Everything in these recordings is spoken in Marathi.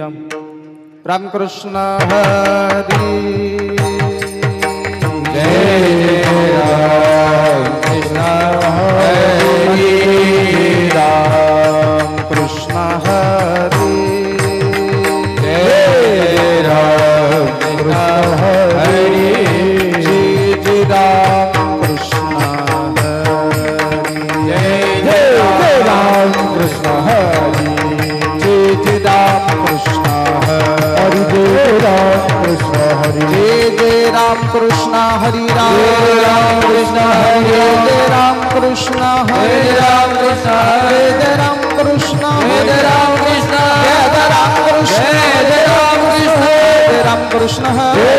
राम राम कृष्ण हरी जय राम कृष्ण हरी राम कृष्ण हरी जय राम कृष्ण हरी जय राम कृष्ण हरी जय राम कृष्ण हरी जय राम कृष्ण हरि जय राम कृष्ण हरि जय राम कृष्ण हरि राम कृष्ण हरि जय राम कृष्ण हरि राम कृष्ण जय राम कृष्ण हरि राम कृष्ण जय राम कृष्ण जय राम कृष्ण जय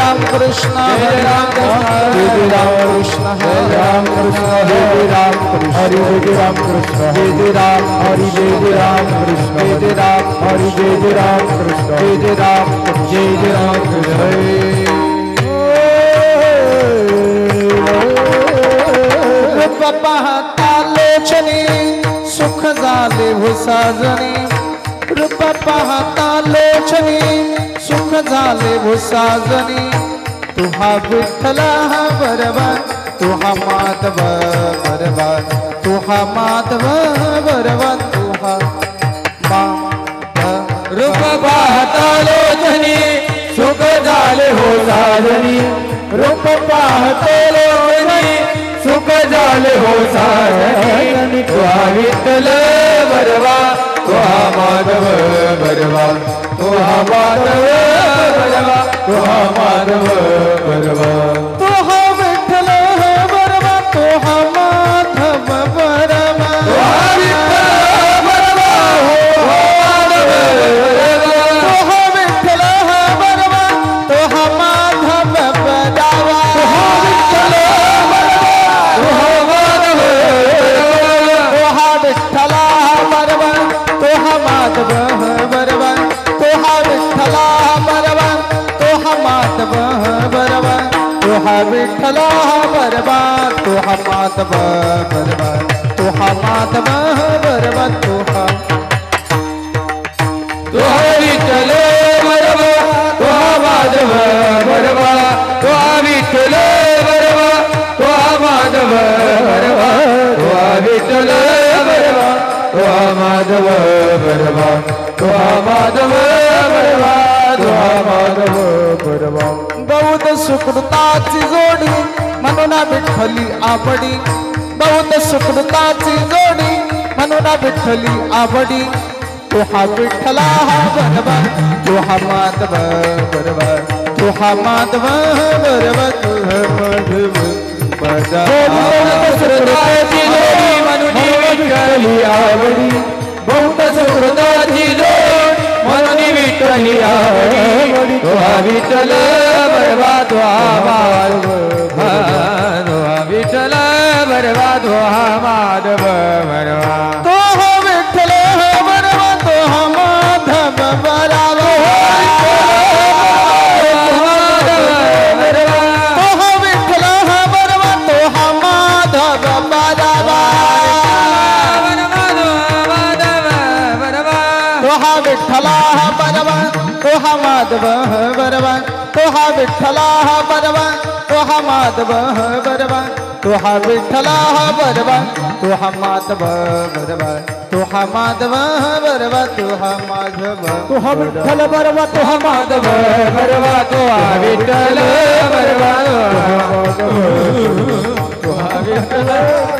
राम कृष्ण जय राम कृष्ण जय राम कृष्ण जय राम कृष्ण जय राम कृष्ण हरि जय राम कृष्ण जय राम हरि जय राम कृष्ण जय राम हरि जय राम कृष्ण जय राम जय राम कृष्ण पाहता लोचनी सुख झाले हो साजनी रूप पाहता लोचनी सुख झाले हो साजनी तुहा विठ्ठला बरवा तुहा माधव बरवा तुहा माधव बरवा तुहा रूप पाहता लोचनी सुख झाले हो साजनी रूप पाहता लोचनी सुख झाले हो साजनी तुहा विठ्ठल बरवा तुहा माधव बरवा तुहा माधव बरवा तुहा माधव बरवा तुहा विठ्ठल बरवा तुहा माधव बरवा तुहा विठ्ठल बरवा तुहा विठ्ठल बरवा तुहा माधव बरवा तुहा विठ्ठल तुहा माधव बरवा तुहा विठ्ठला बरवा तुहा माधव बरवा तुहा विठ्ठला बरवा तुहा माधव बरवा तुहा माधव बरवा तुहा तुहा विठ्ठल बरवा तुहा माधव बरवा तुहा विठ्ठल बरवा तुहा माधव बरवा तुहा विठ्ठल बरवा तुहा माधव बरवा तुहा माधव बरवा तुहा माधव बरवा बहुत सुकृताची जोडी म्हणून विठ्ठली आवडी बहुत सुकृताची जोडी म्हणून विठ्ठली आवडी तुहा विठ्ठला बरवा तुहा माधव बरवा तुहा माधव बरवा तुहा माधव सुकृताची जोडी म्हणून विठ्ठली आवडी बहुत सुकृताची जोड म्हणून विठ्ठली आवडी तुहा विठ्ठल बरवा तुहा माधव तुहा विठ्ठल बरवा तुहा माधव बरवा तुहा विठ्ठल बरवा तुहा माधव बरवा तुहा विठ्ठल बरवा तुहा माधव बरवा तुहा विठ्ठला बरवा तुहा माधव बरवा तुहा विठ्ठला बरवा तुहा माधव बरवा तुहा विठ्ठला बरवा तुहा माधव बरवा तुहा माधव बरवा तुहा माधव तुहा विठ्ठल बरवा तुहा माधव बरवा तुहा विठ्ठल बरवा तुहा विठ्ठल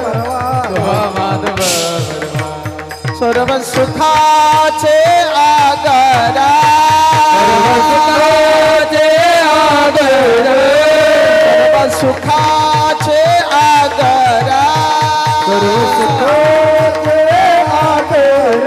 बरवा तुहा माधव बरवा सर्व सुखाचे आगारा सुखाचे आदर सर्व सुखाचे आगारा सर्व सुखाचे आदर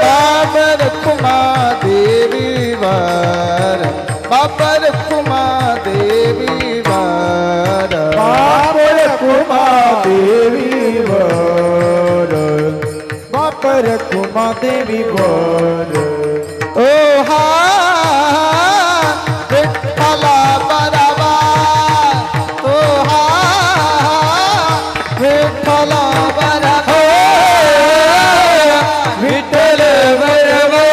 बाबर कुमा देवी वर बाबर कुमा देवी वर बाबर कुमा देवी वर बाबर कुमा देवी वर ओ हा विठ्ठला बरवा ओ हा विठ्ठला बरवा विठ्ठल बरवा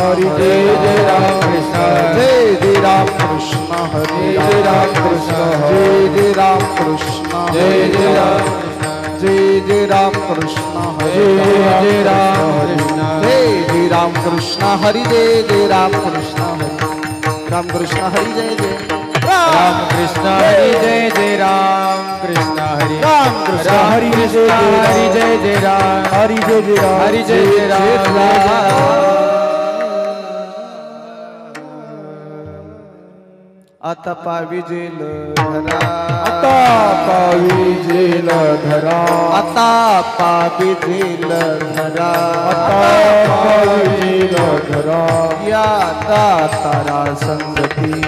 हरि जय जय राम कृष्ण जय जय राम कृष्ण हरि जय राम कृष्ण जय जय राम कृष्ण जय जय राम जय जय राम कृष्ण हरि जय जय राम कृष्ण जय जय राम कृष्ण हरि जय जय राम कृष्ण हरि राम कृष्ण हरि जय जय राम कृष्ण हरि जय जय राम कृष्ण हरि राम कृष्ण राम हरि कृष्ण हरि जय जय राम हरि जय जय राम हरि जय जय राम आता पावी जेल धरा आता पावी जेल धरा आता पावी जेल धरा आता पावी जेल धरा या दातारा संगती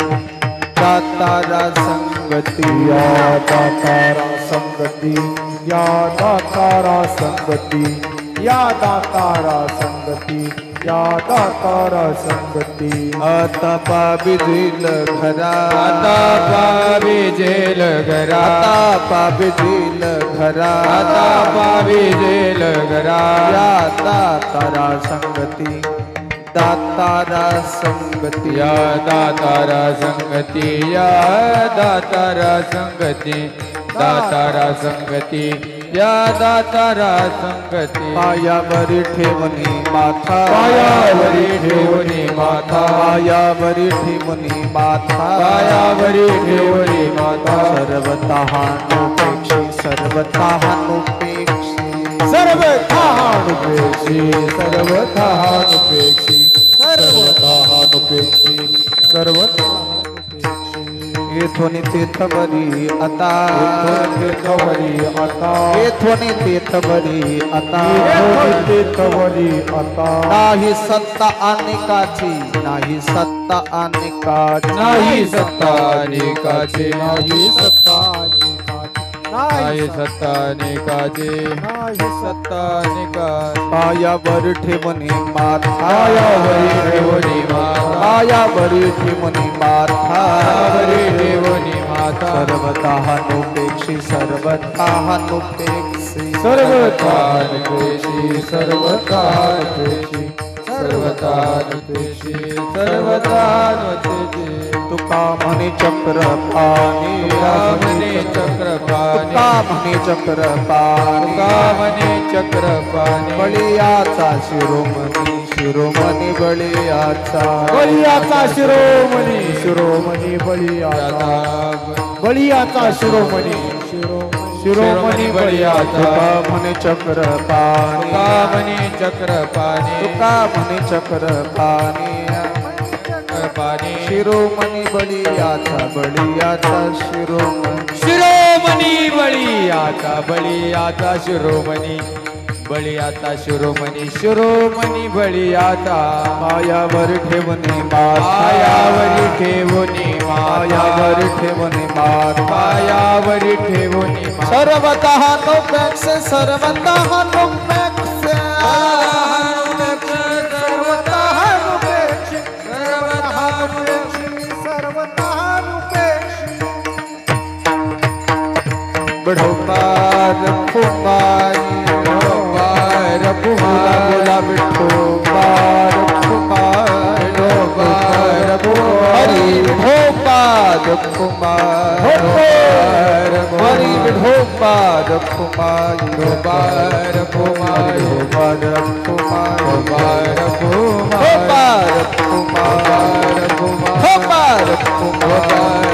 दातारा संगती या दातारा संगती या दातारा संगती या दातारा संगती या दातारा संगती आता पावी जेल घरा आता पावी जेल घरा आता पावी जेल घरा आता पावी जेल घरा या दातारा संगती दातारा संगती या दातारा संगती या दातारा संगती दातारा संगती या दातारा संगती पायावरी ठेवणी माथा पायावरी ठेवणी माथा पायावरी ठेवणी माथा पायावरी ठेवणी माथा सर्वतः अनुपेक्षी सर्वतः अनुपेक्षी सर्वथा अनुपेक्षी सर्वथा अनुपेक्षी सर्वतः अनुपेक्षी सर्वथा येथून तीर्थवरी आता तीर्थवरी आता येथून तीर्थवरी आता तीर्थवरी आता नाही सत्ता अनेकाची नाही सत्ता अनेकाची नाही सत्ता अनेकाचे नाही सत्ता नाही सत्ता अनेकाचे नाही सत्ता अनेकाचे पायावर ठेवणे माथा पायावरी ठेवणी माथा पायावरी ठेवणे माथा पायावरी ठेवणी माता सर्वतः अनुपेक्षी सर्वतः अनुपेक्षी सर्वथा अनुपेक्षी सर्वथा अनुपेक्षी सर्वथा अनुपेक्षी सर्वथा अनुपेक्षी तुका म्हणे चक्रपाणी तुका म्हणे चक्रपाणी तुका म्हणे चक्रपाणी तुका म्हणे चक्रपाणी बळीयाचा शिरोमणी शिरोमणी बळीयाचा बळीयाचा शिरोमणी शिरोमणी बळीयाचा बळीयाचा शिरोमणी शिरोमणी बळीयाचा तुका म्हणे चक्रपाणी तुका म्हणे चक्रपाणी तुका म्हणे चक्रपाणी पाणी शिरोमणी बळीयाचा बळीयाचा शिरोमणी शिरोमणी बळीयाचा बळीयाचा शिरोमणी बळीयाचा शिरोमणी शिरोमणी बळीयाचा मायावर ठेवणे माथा पायावरी ठेवणी मायावर ठेवणे माथा पायावरी ठेवणी सर्वतः अनुपेक्ष सर्वतः अनुपेक्ष सर्वतः अनुपेक्ष सर्वतः अनुपेक्ष बढोबार कुमारी बार बोला विठोबार कुमार बार हरी विठोबार कुमार हरी विठोबार कुमार बार कुमार बार कुमार बार बार कुमार बार कुमार बार कुमार बार कुमार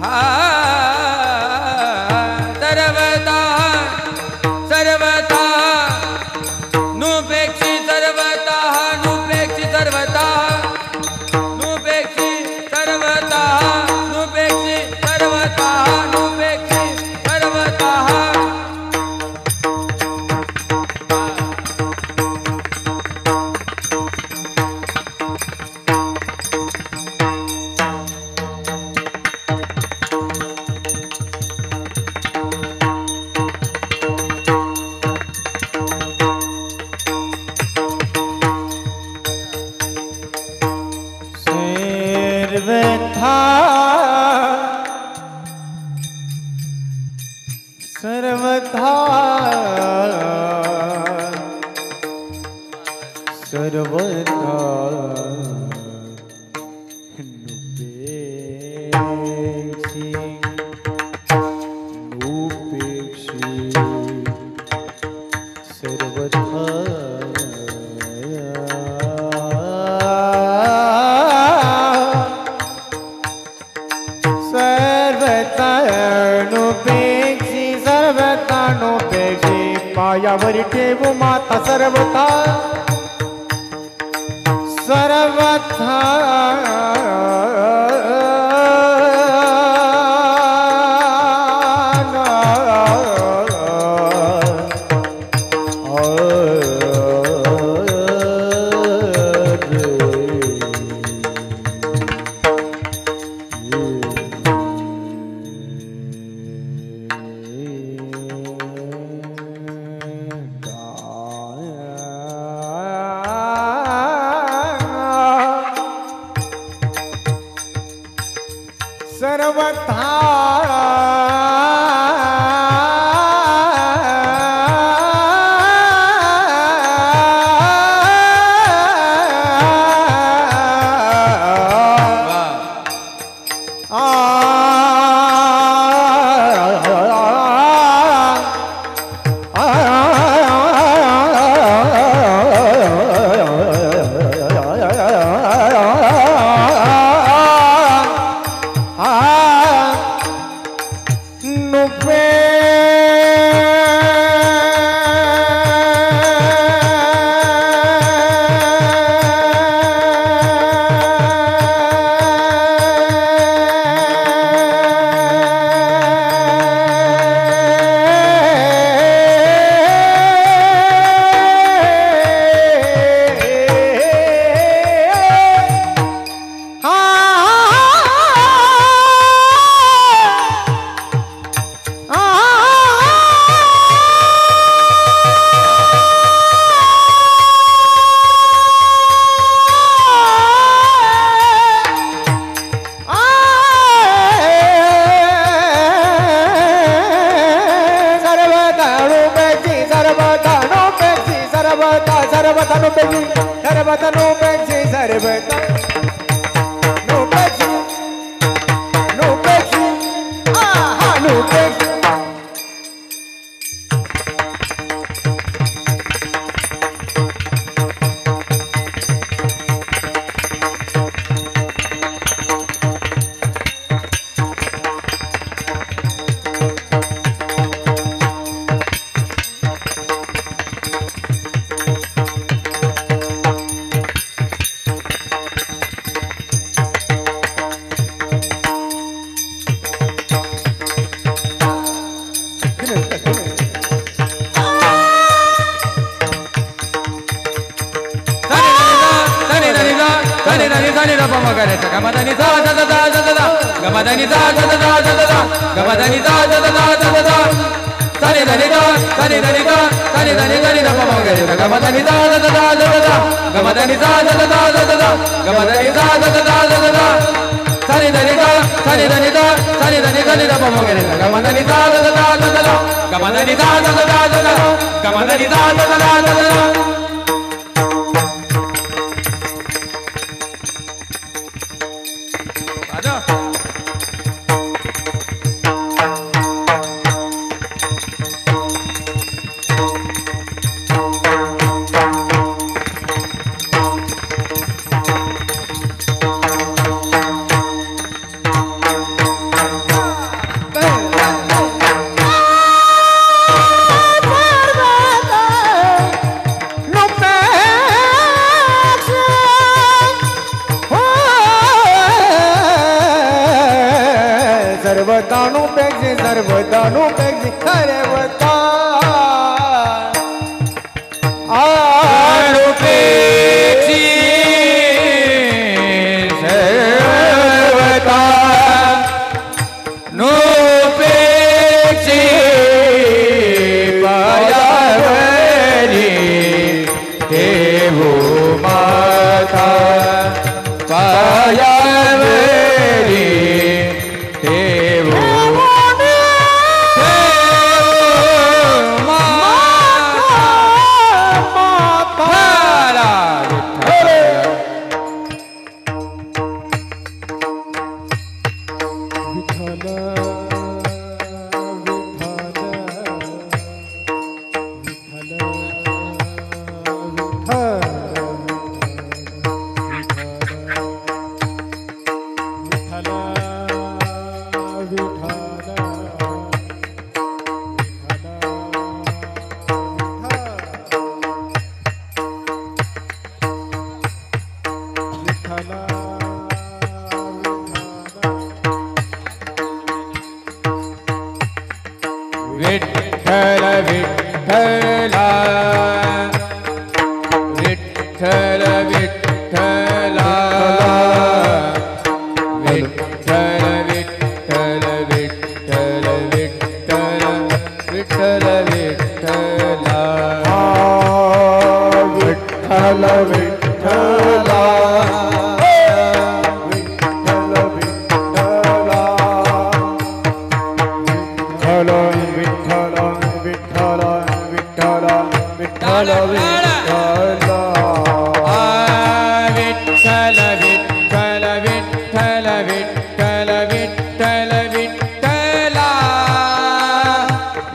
हा सर्वता सर्वता नुपेक्षी सर्वता नुपेक्षी सर्वता नुपेक्षी सर्वता नुपेक्षी सर्वता नुपेक्षी सर्वता सर्वथा सर्वथा नुपेक्षी नुपेक्षी सर्वथा पायावर ठेवू माता सर्वथा सर्वथा सर्वथा सर्वतानुपेक्षी सर्वतानुपेक्षी सर्वता अनुपेक्षी सर्वता नुपेक्षी पायावरी देवो माता पायावरी देवो विठ्ठल विठ्ठला विठ्ठल विठ्ठला विठ्ठल विठ्ठल विठ्ठल विठ्ठल विठ्ठल विठ्ठला विठ्ठल विठ्ठला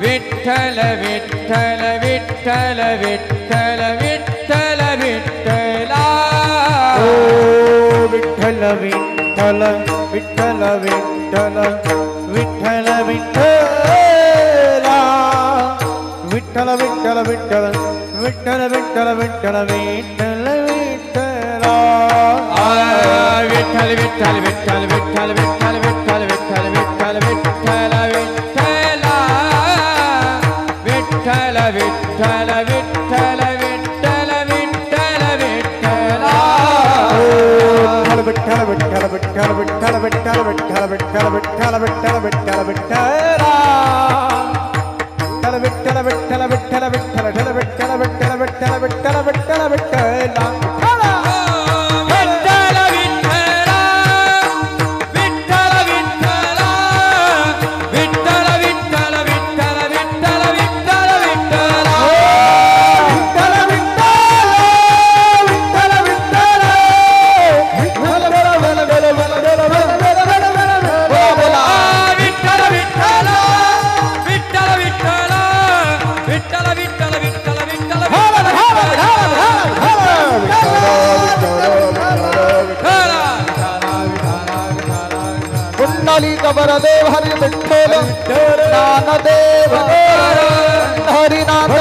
विठ्ठल विठ्ठल विठ्ठल विठ्ठल विठ्ठल विठ्ठला ओ विठ्ठल विठ्ठल विठ्ठल विठ्ठल विठ्ठल विठ्ठला विठ्ठल विठ्ठल विठ्ठल विठ्ठल विठ्ठल विठ्ठल विठ्ठल विठ्ठला विठ्ठल विठ्ठल विठ्ठल विठ्ठल विठ्ठल विठ्ठल विठ्ठल विठ्ठल विठ्ठल विठ्ठला विठ्ठल विठ्ठल विठ्ठल विठ्ठल विठ्ठल विठ्ठला विठ्ठल विठ्ठल विठ्ठल विठ्ठल विठ्ठल विठ्ठल विठ्ठल विठ्ठल विठ्ठल विठ्ठल विठ्ठला विठ्ठल विठ्ठल विठ्ठल विठ्ठल विठ्ठल विठ्ठल विठ्ठल विठ्ठल विठ्ठल विठ्ठल विठ्ठला देव हरि विठ्ठल ज्ञानदेव हरिनाथ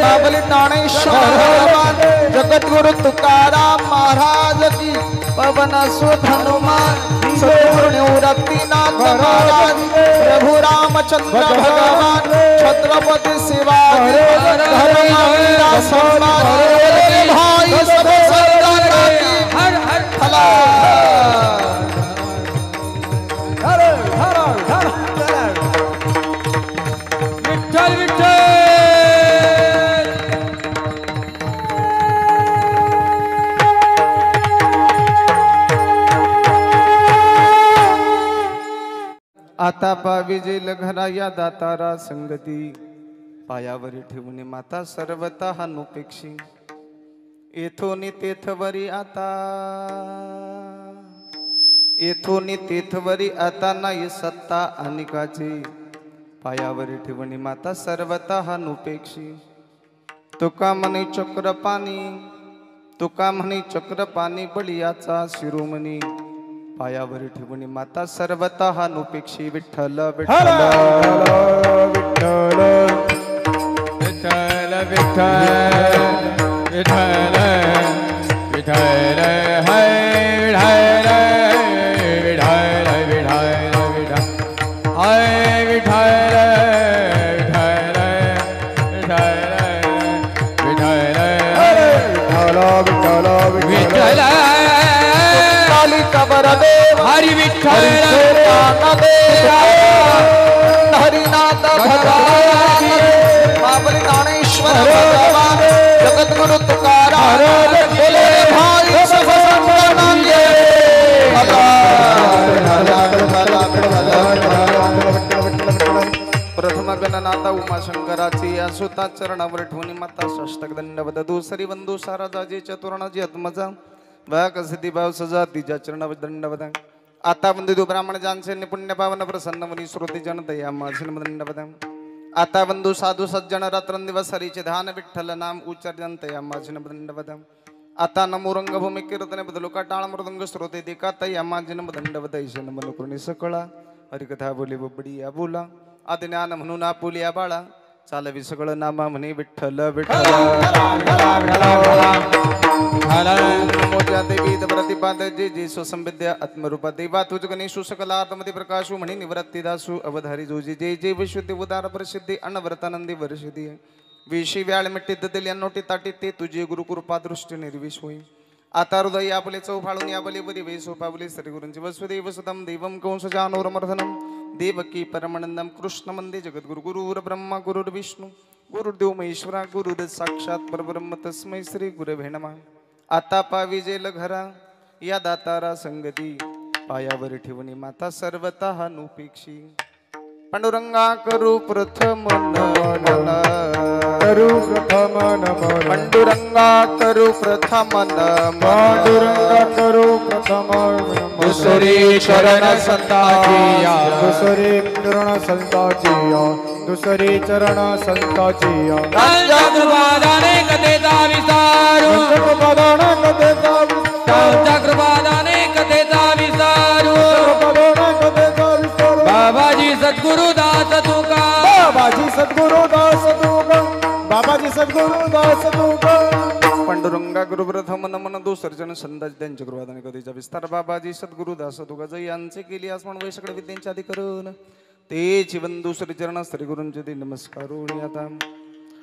बाबली ज्ञानेश्वर भगवान जगद्गुरु तुकाराम महाराज की पवन सुत हनुमान निवृत्तिनाथ महाराज प्रभु रामचंद्र भगवान छत्रपति शिवाजी धर्मवीरा सम्राट भाई सब सरदार की हर हर थला विठ्ठल विठ्ठल आता पाविजेल घरा या दातारा संगती पायावरी ठेवून माता सर्वता हानुपेक्षी येथोनी तेथवरी आता येथोनी तेथवरी आता नाही सत्ता अनिकाची पायावरी ठेवणी माता सर्वता हानुपेक्षी तुका म्हणे चक्रपाणी तुका म्हणे चक्रपाणी बलियाचा शिरोमणी पायावरी ठेवणी माता सर्वता हानुपेक्षी विठ्ठल विठ्ठल विठ्ठल विठ्ठल विठ्ठल विठ्ठल विठ्ठल हरी विठ्ठल हरिनाथ भगवान बाबरी ज्ञानेश्वर भगवान जगद्गुरु तुकाराम बोले भाई सब संतानांगे प्रथम गणनाथा उमाशंकराची असुता चरणावर ठेवून माता षष्टक दंडवत दुसरी बंधू साराजाजी चतुर्णाजी आत्मजा भाग सिद्धी भाव सजातीच्या चरणावर दंडवत आता बंधू ब्राह्मण जानसे पुण्य पावन प्रसन्न मुनी श्रोती जनतया मासिन दंडवत आता बंधू साधू सज्जन रात्रं दिवस हरीचे ध्यान विठ्ठल नाम उच्चार्यंतया मासिन दंडवत आता नमो रंगभूमी कीर्तने बदलू का टाळ मृदंग श्रोते देखातया माजिन दंडवत ईशन मनुकृणी सकळा हरिकथा बोली बबडी या बोला आदि ज्ञान म्हणून आपुलिया बाळा चालवी सगळं नामा म्हणे विठ्ठल विठ्ठल नमोच्या देवी प्रतिपाद जे जे स्वसंविद्या आत्मरूपा देवा तुझ गणेशु सकला आत्मदे प्रकाशु म्हणे निवृत्ती दासु अवधारी जोजी जय जय विशुद्धी उदार प्रसिद्धी अनव्रतानंदी वर्षिदी विशी व्याळ मिट्टी दतील नोटी ताटी ते तुझे गुरुकृपा दृष्टी निर्विश होई आता हृदय याबले चौफाळून याबले बरी वे सोपावले श्री गुरुंची वसुदेव सुतम देवम कंस जानोरमर्धनम देवकी परमानंदम कृष्ण मंदे जगद्गुरु गुरुर ब्रह्मा गुरुर विष्णू गुरुदेव महेश्वरा गुरुदेव साक्षात परब्रह्म तस्मै श्री गुरवे नमः आता पाविजेल घरा या दातारा संगती पायावर ठेवणी माता सर्वतः नुपेक्षी पांडुरंगा करू प्रथम नमन करू प्रथम नमन पांडुरंगा करू प्रथम नमन पांडुरंगा करू प्रथम नमन दुसरी चरण संताजिया दुसरी चरण संताजिया दुसरी चरण संताजिया चक्रवादाने कथेचा विसारू चक्रवादाने कथेचा विसारू चक्रवादाने कथेचा विसारू बाबाजी सद्गुरु दास तुका बाबाजी सद्गुरु दास तुका बाबाजी सद्गुरु दास तुका पांडुरंगा गुरु प्रथम नमन दुसर्जन संदाज त्यांच्या गुरुवादाने कधीचा विस्तार बाबाजी सद्गुरु दास तुका जय यांचे केली आसमान वै सगळे विद्यांच्या आधी करून ते जीवन दुसरी चरण श्री गुरूंचे दे नमस्कार आता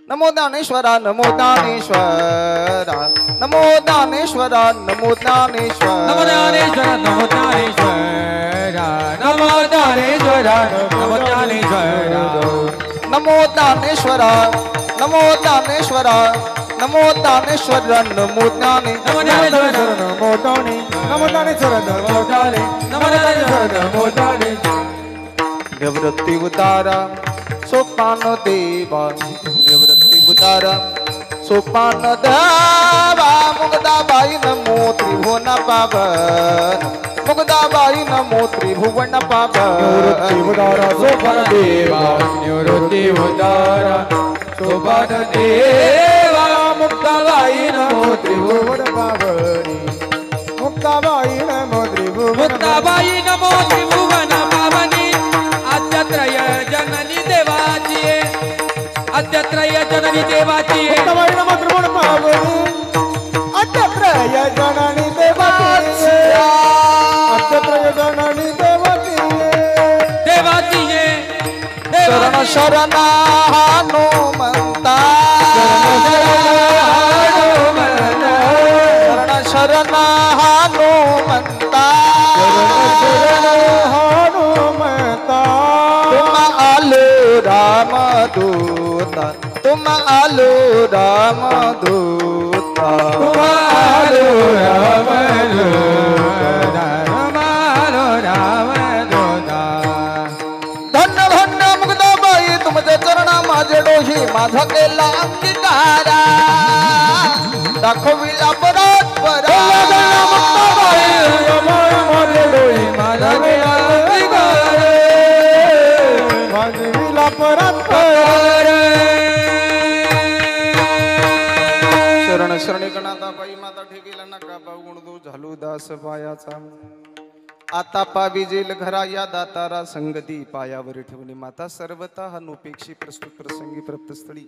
नमो दानेश्वरा नमो दानेश्वरा नमो दानेश्वरा नमो दानेश्वरा नमो ज्ञानेश्वर नमो ज्ञानेश्वर नमो ज्ञानेश्वर नमो ज्ञानेश्वर नमो दानेश्वरा नमो दानेश्वरा नमो दानेश्वर नमो ज्ञाने नमो ज्ञानेश्वर नमो दाने नमो दानेश्वर नमो दाने नमो ज्ञानेश्वर नमो ज्ञाने निवृत्ती उतारा सोपान देवा निवृत्ती उतारा सोपान देवा मुगदाबाई नमो त्रिभुवन पावन मुगदाबाई नमो त्रिभुवन पावन निवृत्ती उतारा सोपान देवा निवृत्ती उतारा सोपान देवा मुक्ताबाई नमो त्रिभुवन पावनी मुक्ताबाई नमो त्रिभुवन मुक्ताबाई नमो त्रिभुवन पावनी आद्यत्रय जननी देवाची आद्यत्रय जननी देवाची मुक्ताबाई नमो त्रिभुवन पावनी आद्यत्रय जननी देवाची आद्यत्रय जननी देवाची देवाची शरण शरण हनुमंता शरण शरण हनुमंता हनुमता तुम आलो राम दूता तुम आलो राम दूता तुम आलो राम दूता तुम आलो राम दूता धन्य धन्य मुग्धाबाई तुमचे चरणा माझे डोही माझा केला अंगीकारा दाखविला परत परा शरण शरणी गणाता बाई माता ठेवीला नका पाहून दो झालू दास पायाचा आता पाविजेल घरा या दातारा संगती पायावर ठेवणी माता सर्वतः नुपेक्षी प्रस्तुत प्रसंगी प्रप्तस्थळी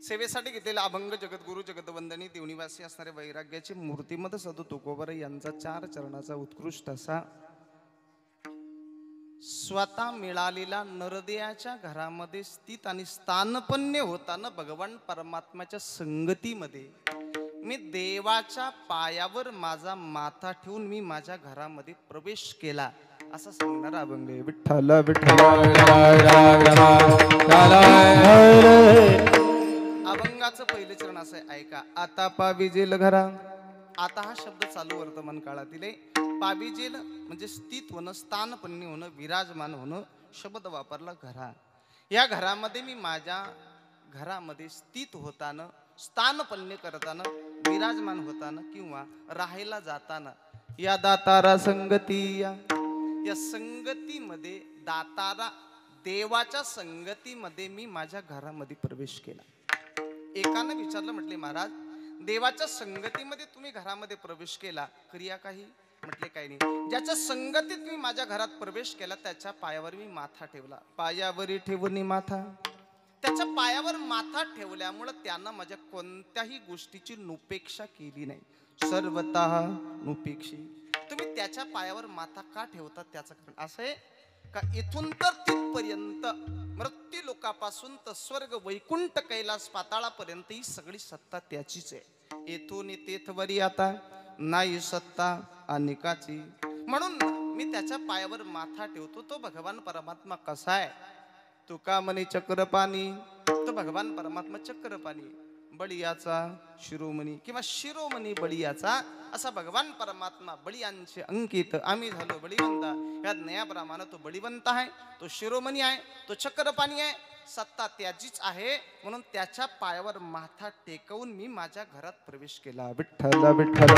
सेवेसाठी घेतलेला अभंग जगद्गुरु जगदवंदनी देवनिवासी असणारे वैराग्याचे मूर्तिमत सदू तुकोबर यांचा 4 चरणाचा उत्कृष्ट असा स्वतः मिळालेला नरदेयाच्या घरामध्ये स्थित आणि स्थानपन्य होताना भगवान परमात्म्याच्या संगतीमध्ये मी देवाच्या पायावर माझा माथा ठेवून मी माझ्या घरामध्ये प्रवेश केला असं सांगणारा अभंग आहे. विठ्ठल विठ्ठल. अभंगाचं पहिलं चरण असं आहे, ऐका. आता पाविजेल घरा. आता हा शब्द चालू वर्तमान काळातील आहे. पाविजेल म्हणजे स्थित होणं, स्थानपन्न होणं, विराजमान होणं शब्द वापरला घरा. या घरामध्ये मी माझ्या घरामध्ये स्थित होताना, स्थानपन्न करताना, विराजमान होताना किंवा राहायला जाताना या दातारा संगती या संगतीमध्ये, दातारा देवाच्या संगतीमध्ये मी माझ्या घरामध्ये प्रवेश केला. एकानं विचारलं, म्हटले महाराज देवाच्या संगतीमध्ये तुम्ही घरामध्ये प्रवेश केला, क्रिया काही? म्हटले काही नाही. ज्याच्या संगतीत मी माझ्या घरात प्रवेश केला त्याच्या पायावर मी माथा ठेवला. पायावरी ठेवून माथा. त्याच्या पायावर माथा ठेवल्यामुळे त्यानं माझ्या कोणत्याही गोष्टीची नुपेक्षा केली नाही. सर्वतः नुपेक्षी. तुम्ही त्याच्या पायावर माथा का ठेवता त्याचं कारण असं आहे का इथून तर तिथपर्यंत, मृत्यू लोकापासून तर स्वर्ग वैकुंठ कैलास पाताळापर्यंत ही सगळी सत्ता त्याचीच आहे. येथून तेथवरी आता नाही सत्ता अनेकाची. म्हणून मी त्याच्या पायावर माथा ठेवतो. तो भगवान परमात्मा कसा आहे? तुका म्हणे चक्रपाणी. तो भगवान परमात्मा चक्रपाणी, बळीयाचा शिरोमणी किंवा शिरोमणी बळीयाचा, असा भगवान परमात्मा बळीयांचे अंकित. आम्ही झालो बळीवंता. या ज्ञाप्रमाणे तो बळीवंत आहे, तो शिरोमणी आहे, तो चक्रपाणी आहे. सत्ता त्याचीच आहे. म्हणून त्याच्या पायावर माथा टेकवून मी माझ्या घरात प्रवेश केला. विठ्ठल विठ्ठल.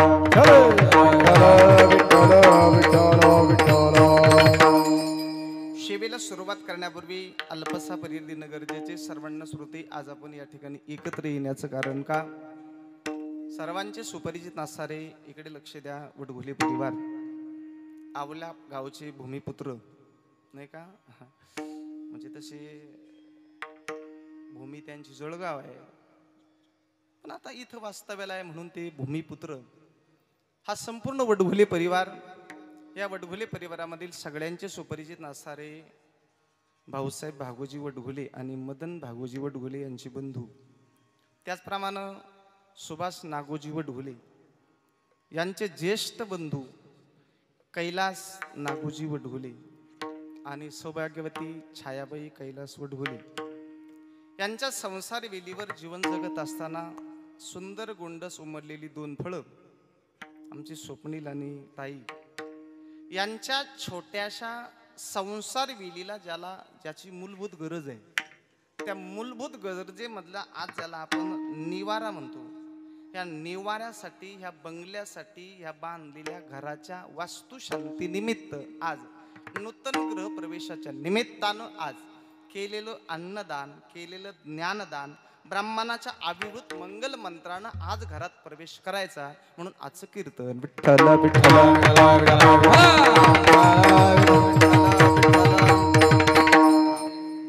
सेवेला सुरुवात करण्यापूर्वी अल्पसा परिचय देणं गरजेचे. सर्वांना श्रोते, आज आपण या ठिकाणी एकत्र येण्याचं कारण का? सर्वांचे सुपरिचित नसणारे, इकडे लक्ष द्या, वडघोले परिवार, आवल्या गावचे भूमिपुत्र नाही का? म्हणजे तसे भूमी त्यांची जळगाव आहे, पण आता इथं वास्तव्याला आहे म्हणून ते भूमिपुत्र. हा संपूर्ण वडघोले परिवार, या वडघोले परिवारामधील सगळ्यांचे सुपरिचित नसणारे भाऊसाहेब भागोजी वडघोले आणि मदन भागोजी वडघोले यांचे बंधू, त्याचप्रमाणे सुभाष नागोजी वडघोले यांचे ज्येष्ठ बंधू कैलास नागोजी वडघोले आणि सौभाग्यवती छायाबाई कैलास वडघोले यांच्या संसार वेलीवर जीवन जगत असताना सुंदर गोंडस उमरलेली दोन फळं आमची स्वप्नील आणि ताई यांच्या छोट्याशा संसार वेलीला ज्याची मूलभूत गरज आहे, त्या मूलभूत गरजेमधला आज ज्याला आपण निवारा म्हणतो, या निवाऱ्यासाठी, ह्या बंगल्यासाठी, ह्या बांधलेल्या घराच्या वास्तुशांती निमित्त आज नूतन गृहप्रवेशाच्या निमित्तानं आज केलेलं अन्नदान, केलेलं ज्ञानदान, ब्राह्मणाच्या अभिभूत मंगल मंत्रानं आज घरात प्रवेश करायचा. म्हणून आजचं कीर्तन विठ्ठल विठ्ठल.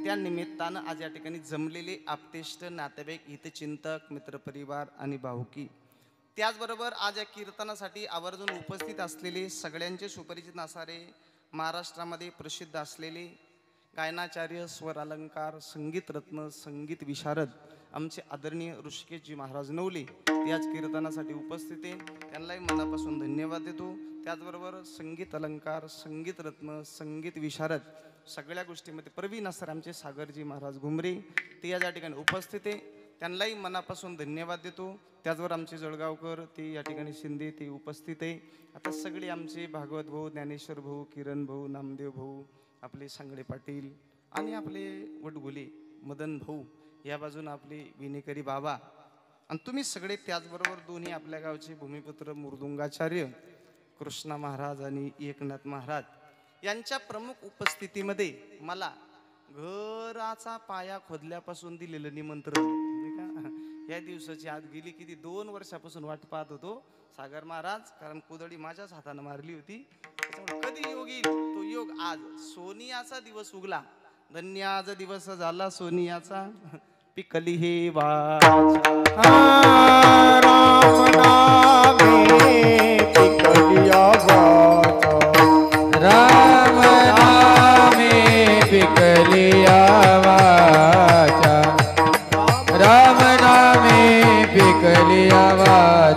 त्या निमित्तानं आज या ठिकाणी जमलेले आपतेष्ट, नातेवाईक, हितचिंतक, मित्रपरिवार आणि भाऊकी, त्याचबरोबर आज या कीर्तनासाठी आवर्जून उपस्थित असलेले सगळ्यांचे सुपरिचित असणारे, महाराष्ट्रामध्ये प्रसिद्ध असलेले गायनाचार्य, स्वर अलंकार, संगीत रत्न, संगीत विशारद आमचे आदरणीय ऋषिकेशजी महाराज नवले, ते आज कीर्तनासाठी उपस्थित आहे. त्यांनाही मनापासून धन्यवाद देतो. त्याचबरोबर संगीत अलंकार, संगीत रत्न, संगीत विशारद सगळ्या गोष्टीमध्ये प्रवीण असणारे आमचे सागरजी महाराज घुमरे, ते या ठिकाणी उपस्थित आहे. त्यांनाही मनापासून धन्यवाद देतो. त्याचबरोबर आमचे जळगावकर, ते या ठिकाणी शिंदे, ते उपस्थित आहे. आता सगळे आमचे भागवत भाऊ, ज्ञानेश्वर भाऊ, किरण भाऊ, नामदेव भाऊ, आपले सांगडे पाटील आणि आपले वडघोले मदन भाऊ, या बाजून आपले विनेकरी बाबा आणि तुम्ही सगळे, त्याचबरोबर दोन्ही आपल्या गावचे भूमिपुत्र मृदुंगाचार्य कृष्णा महाराज आणि एकनाथ महाराज यांच्या प्रमुख उपस्थितीमध्ये मला घराचा पाया खोदल्यापासून दिलेलं निमंत्रण नाही का, या दिवसाची आज गेली किती 2 वर्षापासून वाट पाहत होतो सागर महाराज, कारण कुदळी माझ्याच हाताने मारली होती. कधी योग येईल तो योग आज सोनियाचा दिवस उगला. धन्य आज दिवस झाला सोनियाचा. पिकली हे वाचा राम नामे पिकलिया वाचा, राम नामे पिकलिया वाचा, राम नामे पिकलिया वाचा.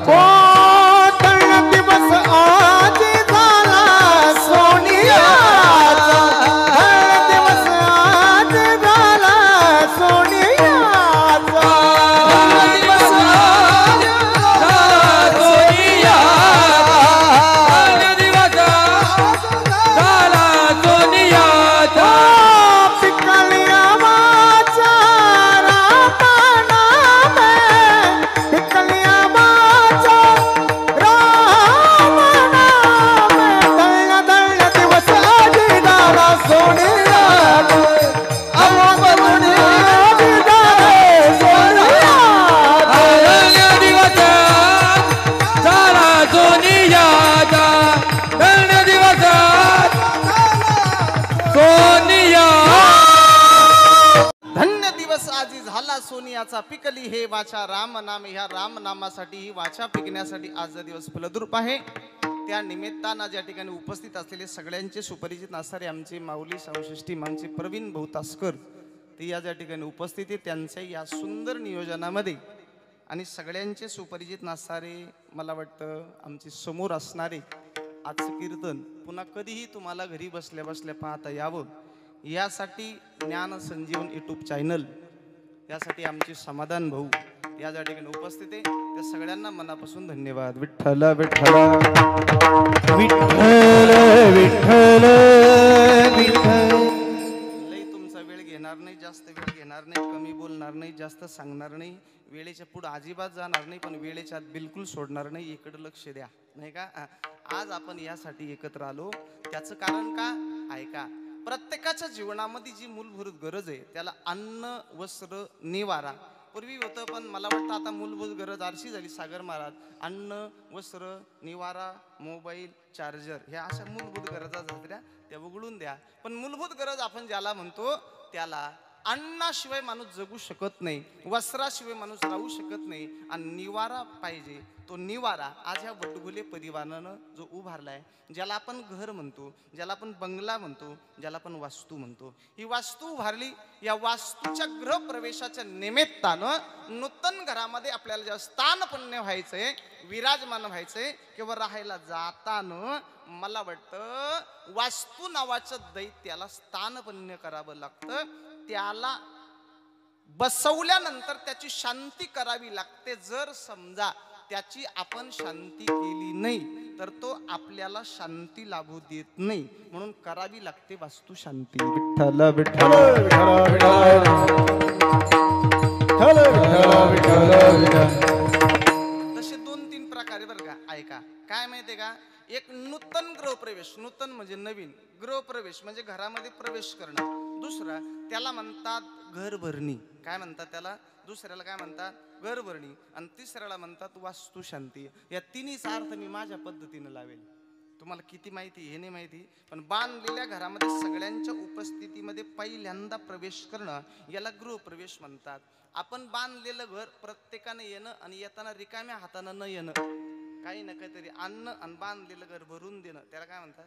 फुला सोनियाचा पिकली हे वाचा राम नाम. ह्या राम नामासाठी ही वाचा पिकण्यासाठी आजचा दिवस फलद्रूप आहे. त्या निमित्तानं ज्या ठिकाणी उपस्थित असलेले सगळ्यांचे सुपरिचित असणारे आमचे माऊली संश्रेष्ठी आमचे प्रवीण भाऊ तासकर ते या ज्या ठिकाणी उपस्थित आहे त्यांच्या या सुंदर नियोजनामध्ये आणि सगळ्यांचे सुपरिचित नसणारे मला वाटतं आमचे समोर असणारे आजचं कीर्तन पुन्हा कधीही तुम्हाला घरी बसल्या बसल्या पाहता यावं यासाठी ज्ञान संजीवन यूट्यूब चॅनल यासाठी आमचे समाधान भाऊ या ज्या ठिकाणी उपस्थित आहे त्या सगळ्यांना मनापासून धन्यवाद. विठ्ठल विठ्ठल विठ्ठल विठ्ठल विठ्ठल. लई तुमचा वेळ घेणार नाही, जास्त वेळ घेणार नाही, कमी बोलणार नाही, जास्त सांगणार नाही, वेळेच्या पुढे अजिबात जाणार नाही, पण वेळेच्या आत बिलकुल सोडणार नाही. इकडे लक्ष द्या नाही का. आज आपण यासाठी एकत्र आलो त्याचं कारण का ऐका. प्रत्येकाच्या जीवनामध्ये जी मूलभूत गरज आहे त्याला अन्न वस्त्र निवारा पूर्वी होतं, पण मला वाटतं आता मूलभूत गरज आरशी झाली. सागर महाराज अन्न वस्त्र निवारा मोबाईल चार्जर ह्या अशा मूलभूत गरजा झाल्या त्या वगळून द्या. पण मूलभूत गरज आपण ज्याला म्हणतो त्याला अन्नाशिवाय माणूस जगू शकत नाही, वस्त्राशिवाय माणूस राहू शकत नाही आणि निवारा पाहिजे. तो निवारा आज ह्या वडगुले परिवारानं जो उभारलाय ज्याला आपण घर म्हणतो, ज्याला आपण बंगला म्हणतो, ज्याला आपण वास्तू म्हणतो, ही वास्तू उभारली. या वास्तूच्या गृहप्रवेशाच्या निमित्तानं नूतन घरामध्ये आपल्याला जेव्हा स्थानपन्न व्हायचंय विराजमान व्हायचंय किंवा राहायला जाताना मला वाटतं वास्तू नावाचं दैत्याला स्थानपन्न करावं लागतं. त्याला बसवल्यानंतर त्याची शांती करावी लागते. जर समजा त्याची आपण शांती केली नाही तर तो आपल्याला शांती लाभू देत नाही, म्हणून करावी लागते वास्तू शांती. विठ्ठल विठ्ठल तसे 2-3 प्रकारे बरं का. ऐका काय माहितीये का. एक नूतन गृहप्रवेश, नूतन म्हणजे नवीन, गृहप्रवेश म्हणजे घरामध्ये प्रवेश करणं. दुसरा त्याला म्हणतात घरभरणी. काय म्हणतात त्याला, दुसऱ्याला काय म्हणतात घरभरणी आणि तिसऱ्याला म्हणतात वास्तुशांती. या तिन्हीचा अर्थ मी माझ्या पद्धतीने लावेल. तुम्हाला किती माहिती हे नाही माहिती, पण बांधलेल्या घरामध्ये सगळ्यांच्या उपस्थितीमध्ये पहिल्यांदा प्रवेश करणं याला गृहप्रवेश म्हणतात. आपण बांधलेलं घर प्रत्येकाने येणं आणि येताना रिकाम्या हातानं न येणं, काही ना काहीतरी अन्न आणि बांधलेलं घर भरून देणं त्याला काय म्हणतात.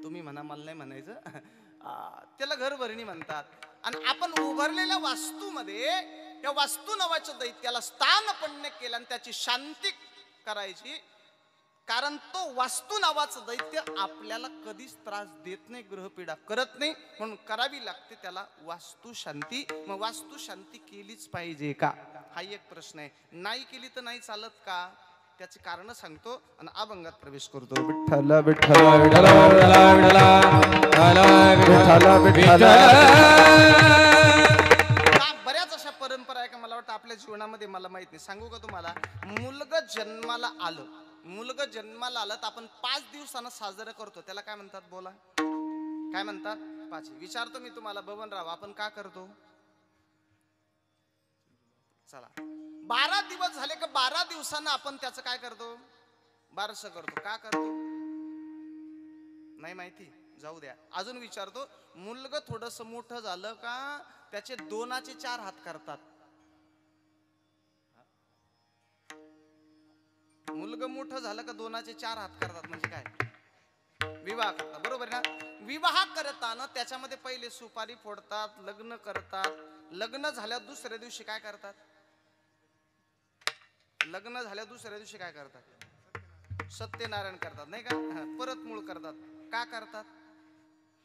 तुम्ही म्हणा, मला नाही म्हणायचं. त्याला घरभरणी म्हणतात. आणि आपण उभारलेल्या वास्तूमध्ये या वास्तू नावाच्या दैत्याला स्थानपन्न केलं आणि त्याची शांती करायची. कारण तो वास्तू नावाचं दैत्य आपल्याला कधीच त्रास देत नाही, ग्रहपीडा करत नाही, म्हणून करावी लागते त्याला वास्तू शांती. मग वास्तू शांती केलीच पाहिजे का हा एक प्रश्न आहे. नाही केली तर नाही चालत का, त्याची कारण सांगतो आणि अभंगात प्रवेश करतो. विठ्ठल विठ्ठल विठ्ठल विठ्ठल. बऱ्याच अशा परंपरा आहे का मला वाटतं आपल्या जीवनामध्ये, मला माहित नाही, सांगू का तुम्हाला. मुलगं जन्माला आलं, मुलगं जन्माला आलं तर आपण 5 दिवसानं साजरं करतो. त्याला काय म्हणतात बोला, काय म्हणतात. 5 विचारतो मी तुम्हाला बबनराव, आपण का करतो. चला 12 दिवस झाले का 12 दिवसांना आपण त्याचं काय करतो, बारसं करतो. का करतो नाही माहिती, जाऊ द्या. अजून विचारतो, मुलगं थोडस मोठं झालं का त्याचे 2चे 4 हात करतात. मुलगं मोठं झालं का 2चे 4 हात करतात म्हणजे काय, विवाह करतात. बरोबर ना. विवाह करताना त्याच्यामध्ये पहिले सुपारी फोडतात, लग्न करतात. लग्न झाल्या दुसऱ्या दिवशी काय करतात, लग्न झाल्या दुसऱ्या दिवशी काय करतात, सत्यनारायण करतात नाही का. परत मूळ करतात. का करतात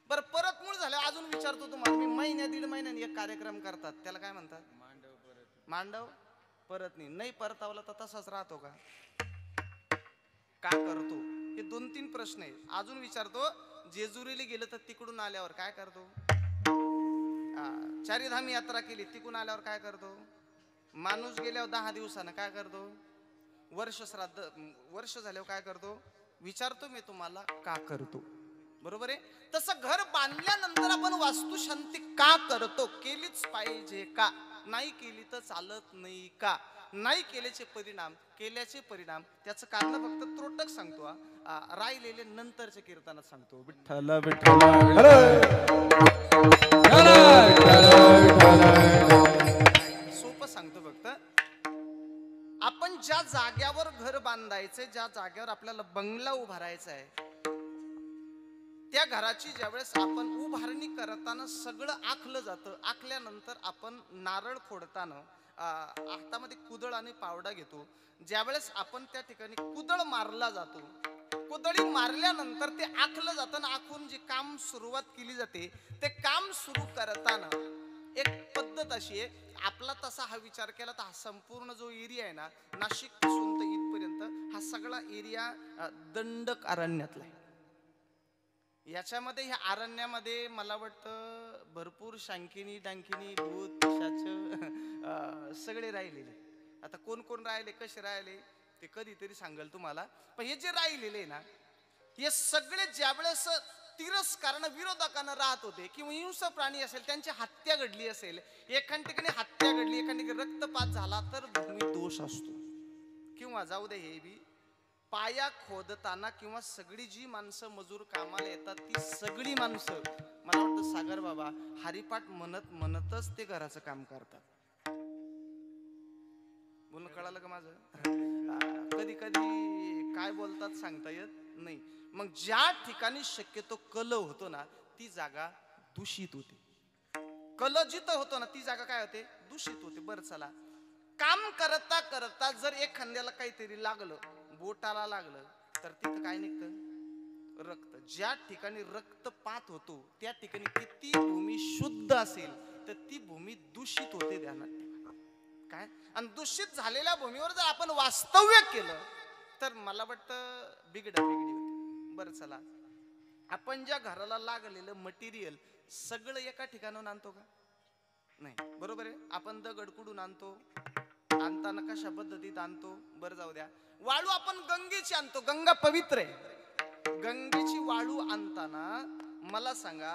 बरं. परत मूळ झाल्या अजून विचारतो तुम्हाला मी, 1-1.5 महिन्याने एक कार्यक्रम करतात त्याला काय म्हणतात, मांडव परत नाही परतावला तर तसाच राहतो का, का करतो. हे 2-3 प्रश्न आहेत. अजून विचारतो, जेजुरीला गेलं तर तिकडून आल्यावर काय करतो, चारीधाम यात्रा केली तिकडून आल्यावर काय करतो, माणूस गेल्यावर 10 दिवसानं काय करतो, वर्ष श्राद्ध वर्ष झाल्यावर काय करतो. विचारतो मी तुम्हाला का करतो. बरोबर आहे. तसं घर बांधल्यानंतर आपण वास्तुशांती का करतो, केलीच पाहिजे का, नाही केली तर चालत नाही का, नाही केल्याचे परिणाम, केल्याचे परिणाम त्याचं कारण फक्त त्रोटक सांगतो. राहिलेले नंतरच्या कीर्तनात सांगतो. विठ्ठल विठ्ठल विठ्ठल विठ्ठल. ज्या जाग्यावर घर बांधायचंय, ज्या जाग्यावर आपल्याला बंगला उभारायचा आहे, त्या घराची ज्यावेळेस आपण उभारणी करताना सगळं आखलं जातं. आखल्यानंतर आपण नारळ फोडताना हातामध्ये कुदळ आणि पावडा घेतो. ज्यावेळेस आपण त्या ठिकाणी कुदळ मारला जातो, कुदळी मारल्यानंतर ते आखलं जातं. आखून जे काम सुरुवात केली जाते, ते काम सुरू करताना एक पद्धत अशी आहे. आपला तसा हा विचार केला तर हा संपूर्ण जो एरिया आहे ना, नाशिक पासून तर इथपर्यंत हा सगळा एरिया दंडक अरण्यातला आहे. याच्यामध्ये ह्या अरण्यामध्ये मला वाटतं भरपूर शांकिनी डांकिनी भूत पिशाच सगळे राहिलेले. आता कोण कोण राहिले, कसे राहिले ते कधीतरी सांगेल तुम्हाला. पण हे जे राहिलेले ना, हे सगळे ज्यावेळेस तिरस्कारानं विरोधकांना राहत होते किंवा हिंस्र प्राणी असेल त्यांची हत्या घडली असेल, एखाद्या ठिकाणी हत्या घडली, एखाद्या ठिकाणी रक्तपात झाला तर भूमी दोष असतो. किंवा जाऊ दे हे बी पाया खोदताना किंवा सगळी जी माणसं मजूर कामाला येतात ती सगळी माणसं मला वाटतं सागर बाबा हरिपाठ म्हणत म्हणतच ते घराचं काम करतात. बोलणं कळालं का माझं? कधी कधी काय बोलतात सांगता येत नाही. मग ज्या ठिकाणी शक्यतो कल होतो ना, ती जागा दूषित होते. कल जिथं होतो ना, ती जागा काय होते? दूषित होते. बरं चला, काम करता करता जर एखाद्याला काहीतरी लागलं, बोटाला लागलं, तर तिथं काय निघतं? रक्त. ज्या ठिकाणी रक्तपात होतो त्या ठिकाणी किती भूमी शुद्ध असेल तर ती भूमी दूषित होते. ध्यानात ठेवा. काय? आणि दूषित झालेल्या भूमीवर जर आपण वास्तव्य केलं तर मला वाटतं बिघडी होते. बरं चला, आपण ज्या घराला लागलेलं मटेरियल सगळं एका ठिकाणाहून आणतो का? नाही. बरोबर आहे. आपण दगड कुठून आणतो? आणताना कशा पद्धतीत आणतो? बरं जाऊ द्या, वाळू आपण गंगेची आणतो. गंगा पवित्र आहे. गंगेची वाळू आणताना मला सांगा,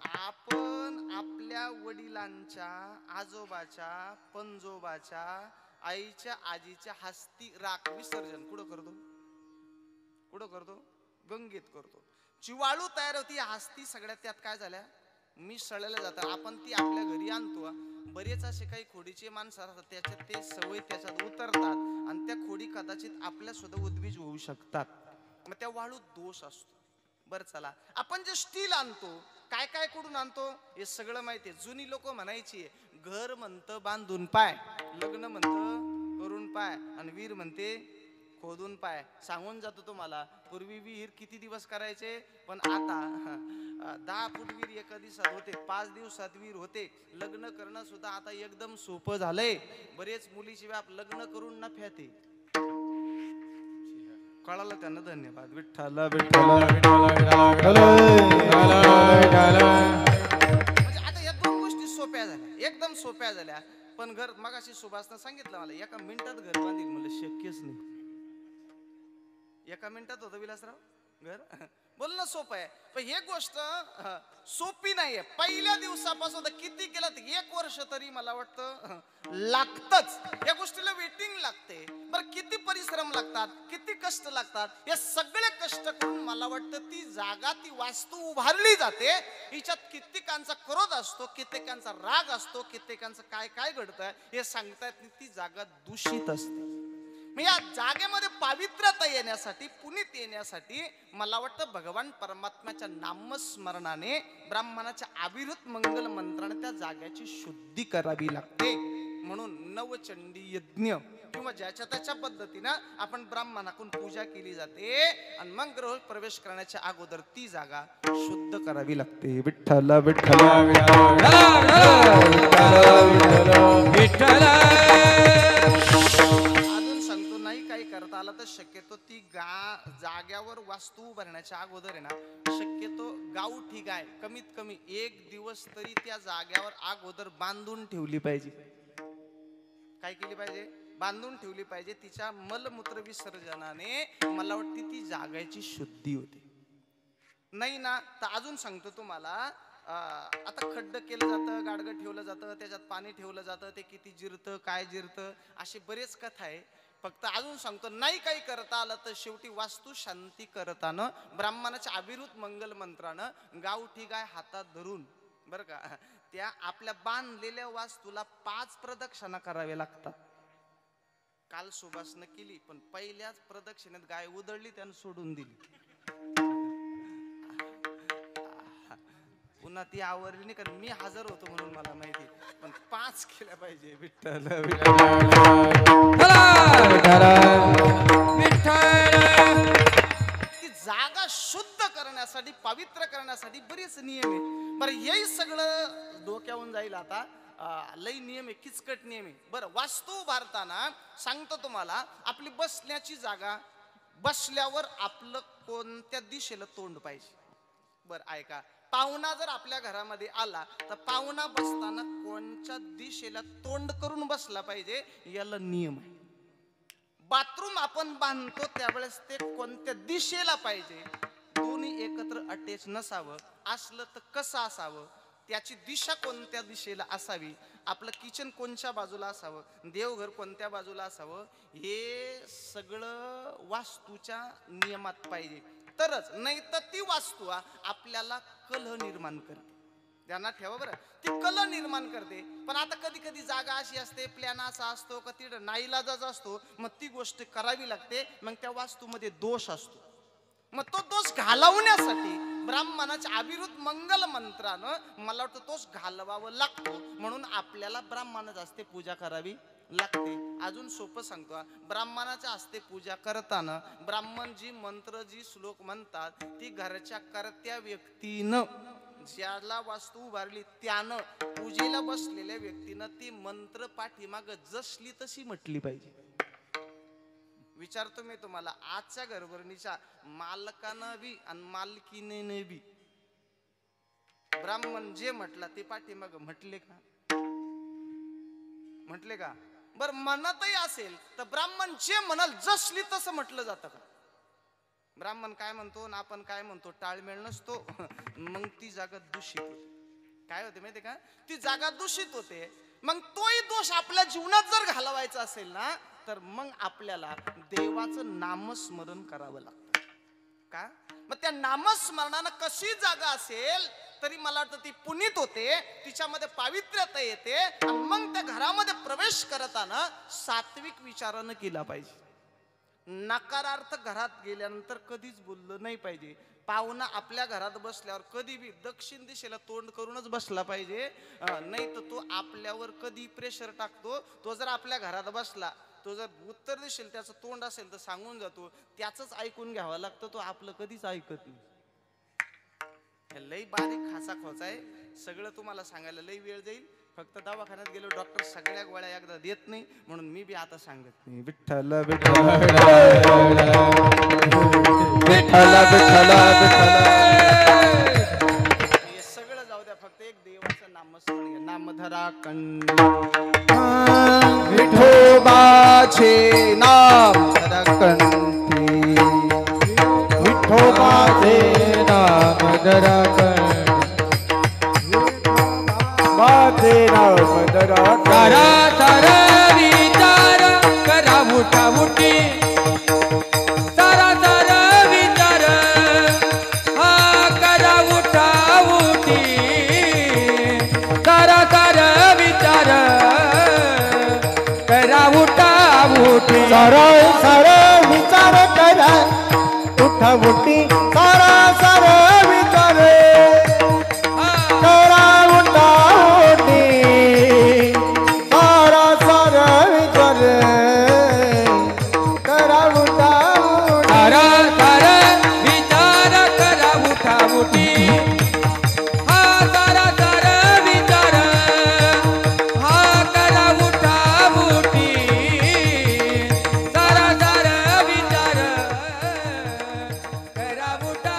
आपण आपल्या वडिलांच्या, आजोबाच्या, पंजोबाच्या, आईच्या, आजीच्या हस्ती राख विसर्जन कुठं करतो? कुठं करतो? गंगेत करतो. जी वाळू तयार होती हस्ती सगळ्यात त्यात काय झाल्या? मिसळल्या जातात. आपण ती आपल्या घरी आणतो. बरेच असे काही खोडीचे माणसं असतात, त्याच्यात ते सवय त्याच्यात उतरतात आणि त्या खोडी कदाचित आपल्या सुद्धा उद्वीज होऊ शकतात. मग त्या वाळूत दोष असतो. बरं चला, आपण जे स्टील आणतो, काय काय कुठून आणतो हे सगळं माहितीये. जुनी लोक म्हणायची, घर म्हणतं बांधून पाय, लग्न म्हणतं करून पाय, आणि वीर म्हणते खोदून पाय. सांगून जातो तुम्हाला, पूर्वी विहीर किती दिवस करायचे, पण आता 10 फूट विहीर एका दिवसात होते, 5 दिवसात विहीर होते. लग्न करणं सुद्धा आता एकदम सोपं झालंय. बरेच मुलीची बाप लग्न करून नफ्यात आहे. कळालं त्यांना? धन्यवाद. विठ्ठल विठ्ठल म्हणजे आता या दोन गोष्टी सोप्या झाल्या, एकदम सोप्या झाल्या. पण घर मगाशी सुभाषनं सांगितलं मला, एका मिनिटात घर बांधील म्हणलं, शक्यच नाही. एका मिनिटात होतं विलासराव घर? बोलणं सोपं आहे, पण हे गोष्ट सोपी नाहीये. पहिल्या दिवसापासून किती केलं तर 1 वर्ष तरी मला वाटतं लागतच. या गोष्टीला वेटिंग लागते. बरं किती परिश्रम लागतात, किती कष्ट लागतात. हे सगळे कष्ट करून मला वाटतं ती जागा, ती वास्तू उभारली जाते. हिच्यात कित्येकांचा क्रोध असतो, कित्येकांचा राग असतो, कित्येकांचं काय काय घडतंय हे सांगता येत नाही. ती जागा दूषित असते. या जागेमध्ये पावित्र्यता येण्यासाठी, पुनीत येण्यासाठी मला वाटतं भगवान परमात्म्याच्या नामस्मरणाने, ब्राह्मणाच्या अविरुद्ध मंगल मंत्राने त्या जाग्याची शुद्धी करावी लागते. म्हणून नवचंडी यज्ञ किंवा ज्याच्या त्याच्या पद्धतीनं आपण ब्राह्मणाकडून पूजा केली जाते आणि मग गृह प्रवेश करण्याच्या अगोदर ती जागा शुद्ध करावी लागते. विठ्ठल विठ्ठल विठ्ठल. करता आला तर शक्यतो ती जाग्यावर वास्तू उभारण्याच्या अगोदर आहे ना, शक्यतो गावठी गाय कमीत कमी 1 दिवस तरी त्या जाग्यावर अगोदर बांधून ठेवली पाहिजे. काय केली पाहिजे? बांधून ठेवली पाहिजे. तिच्या मलमूत्र विसर्जनाने मला वाटते ती जाग्याची शुद्धी होते. नाही ना तर अजून सांगतो तुम्हाला, आता खड्ड केलं जातं, गाडगं ठेवलं जातं, त्याच्यात पाणी ठेवलं जातं, ते किती जिरतं, काय जिरतं, असे बरेच कथा आहे. फक्त अजून सांगतो, नाही काही करता आलं तर शेवटी वास्तू शांती करताना ब्राह्मणाच्या अविरुद्ध मंगल मंत्रानं गावठी गाय हातात धरून, बरं का, त्या आपल्या बांधलेल्या वास्तूला 5 प्रदक्षिणा कराव्या लागतात. काल सुभाषनं केली, पण पहिल्याच प्रदक्षिणेत गाय उधळली, त्यानं सोडून दिली. पुन्हा ती आवरली नाही, कारण मी हजर होतो म्हणून मला माहिती, पण 5 केल्या पाहिजे. विठ्ठल ती जागा शुद्ध करण्यासाठी, पवित्र करण्यासाठी बरेच नियम आहे. बरं, हे सगळं डोक्यावरून जाईल आता. लई नियम आहे, किचकट नियम आहे. बरं, वास्तू उभारताना सांगतो तुम्हाला, आपली बसण्याची जागा, बसल्यावर आपलं कोणत्या दिशेला तोंड पाहिजे. बरं ऐका, पाहुणा जर आपल्या घरामध्ये आला तर पाहुणा बसताना कोणत्या दिशेला तोंड करून बसला पाहिजे, याला नियम आहे. बाथरूम आपण बांधतो त्यावेळेस ते कोणत्या दिशेला पाहिजे, दोन्ही एकत्र अटॅच नसावं, असलं तर कसं असावं, त्याची दिशा कोणत्या दिशेला असावी, आपलं किचन कोणत्या बाजूला असावं, देवघर कोणत्या बाजूला असावं, हे सगळं वास्तूच्या नियमात पाहिजे. तरच, नाही तर ती वास्तू आपल्याला कलह निर्माण करते. ध्यानात ठेवा बरं, ती कलह निर्माण करते. पण आता कधी कधी जागा अशी असते, प्लॅन असा असतो का तिथं नाईलाजाच असतो, मग ती गोष्ट करावी लागते. मग त्या वास्तूमध्ये दोष असतो, मग तो दोष घालवण्यासाठी ब्राह्मणाच्या अभिरुद्ध मंगल मंत्रानं मला वाटतं तोच घालवावं लागतो. म्हणून आपल्याला ब्राह्मणाच्या हस्ते पूजा करावी लागते. अजून सोपं सांगतो, ब्राह्मणाच्या हस्ते पूजा करताना ब्राह्मण जी मंत्र, जी श्लोक म्हणतात, ती घरच्या कर्त्या व्यक्तीनं, ज्याला वास्तू उभारली त्यानं, पूजेला बसलेल्या व्यक्तीनं ती मंत्र पाठीमाग जसली तशी म्हटली पाहिजे. विचारतो मी तुम्हाला, आजच्या घरभरणीच्या मालकानं बी आणि मालकीने बी ब्राह्मण जे म्हटला ते पाठीमाग म्हटले का? म्हटले का? बर, म्हणतही असेल तर ब्राह्मण जे म्हणाल जसली तसं म्हटलं जातं का? ब्राह्मण काय म्हणतो ना आपण काय म्हणतो, टाळमेळ नसतो. मग ती जागा दूषित होते. काय होते माहिती का? ती जागा दूषित होते. मग तोही दोष आपल्या जीवनात जर घालवायचा असेल ना, तर मग आपल्याला देवाचं नामस्मरण करावं लागतं. का? मग त्या नामस्मरणानं कशी जागा असेल तरी मला वाटतं ती पुनीत होते, तिच्यामध्ये पावित्र्यता येते. आणि मग त्या घरामध्ये प्रवेश करताना सात्विक विचारानं केला पाहिजे. नकारार्थ घरात गेल्यानंतर कधीच बोललं नाही पाहिजे. पाहुणा आपल्या घरात बसल्यावर कधी बी दक्षिण दिशेला तोंड करूनच बसला पाहिजे, नाही तर तो आपल्यावर कधी प्रेशर टाकतो. तो जर आपल्या घरात बसला, तो जर उत्तर दिशेला त्याचं तोंड असेल तर सांगून जातो, त्याचंच ऐकून घ्यावं लागतं, तो आपलं कधीच ऐकत नाही. लई बारीक खासा खोचा आहे, सगळं तुम्हाला सांगायला लई वेळ जाईल. फक्त दवाखान्यात गेलो, डॉक्टर सगळ्या गोळ्या एकदा देत नाही, म्हणून मी बी आता सांगत नाही. विठ्ठल विठ्ठल विठ्ठल हे सगळं जाऊ द्या, फक्त एक देवाचं नामस्मरण घ्या. नामधरा कंठ विठोबाचे नाम धरा कंठी, विठोबाचे नाम धरा कंठी, माझे नाम धरा तारा तारा विचार करा उठा उठी, तारा तारा विचार हा करा उठा उठी, तारा तारा विचार करा उठा उठी, सरळ सरळ विचार करा उठा उठी, सारा सरळ विचार करा उठा उठी, सारा सरळ विचार करा उठा उठी, तारा तारा विचार करा उठा उठी, हा तारा तारा विचार हा करा उठा उठी, तारा तारा विचार करा उठा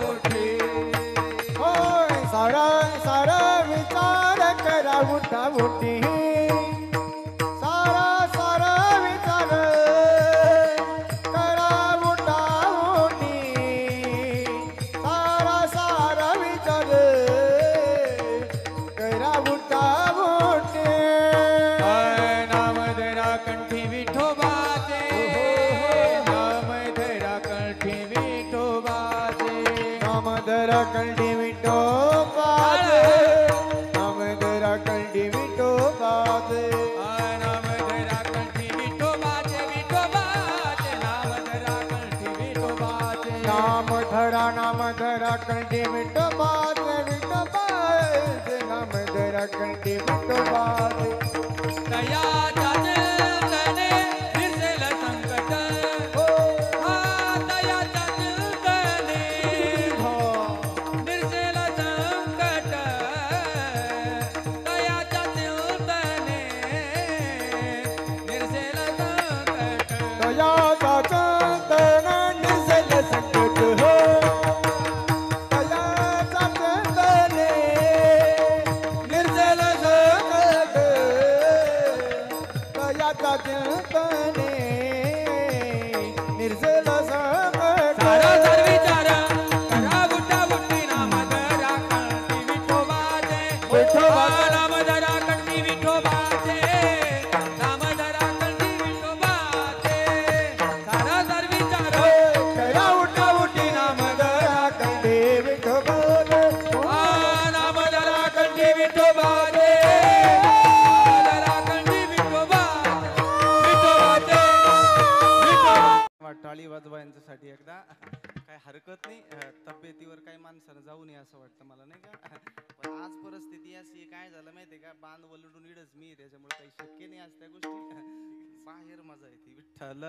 उठी. होय सरळ सरळ विचार करा उठा उठी, सारा सरळ विचार करा उठा उठी, सारा सारा विचार करा उठा उठी. नाम धरा कंठी विठोबाचे, नाम धरा कंठी विठोबाचे, नाम धरा कंठी विठोबाचे, नाम धरा कंठी विठोबाचे. कंठी विठोबाचे विठोबाचे नाम धरा कंठी विठोबाचे दयाच्या चिंतने निसेल संकट हा दयाच्या चिंतने निसेल संकट दयाच्या चिंतने निसेल संकट दयाचा चंदन निसर्ग संकट हो दयाचा चंदन निर्जल संकट दयाचा चंदन निर्जल संकट सारा सर्विचार करा बुट्टा बुट्टी नाम धरा कंठी विठोबाचे नाम धरा कंठी विठोबाचे नाम धरा कंठी विठोबाचे सारा सर्विचार करा उठा उठी नाम धरा कंठी विठोबाचे नाम धरा कंठी विठोबाचे नाम धरा कंठी विठोबाचे टाळी वाजवा यांच्यासाठी एकदा काय हरकत नाही तब्येतीवर काही माणसानं जाऊ नये असं वाटतं मला नाही का पण आज परिस्थिती अशी काय झालं माहितीये का बांध वलडून इडच मी त्याच्यामुळे काही शक्य नाही आज त्या गोष्टी बाहेर मजा येते विठ्ठल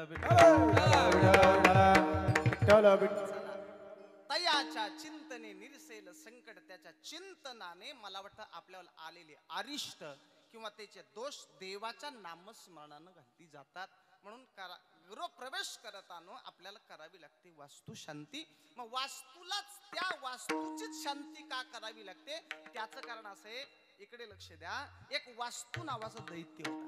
तयाच्या चिंतने निरसेल संकट त्याच्या चिंतनाने मला वाटतं आपल्याला आलेले अरिष्ट किंवा त्याचे दोष देवाच्या नामस्मरणानं घालती जातात म्हणून गृह प्रवेश करताना आपल्याला करावी लागते वास्तू शांती मग वास्तूलाच त्या वास्तूचीच शांती का करावी लागते त्याचं कारण असं आहे इकडे लक्ष द्या एक वास्तू नावाचं दैत्य होता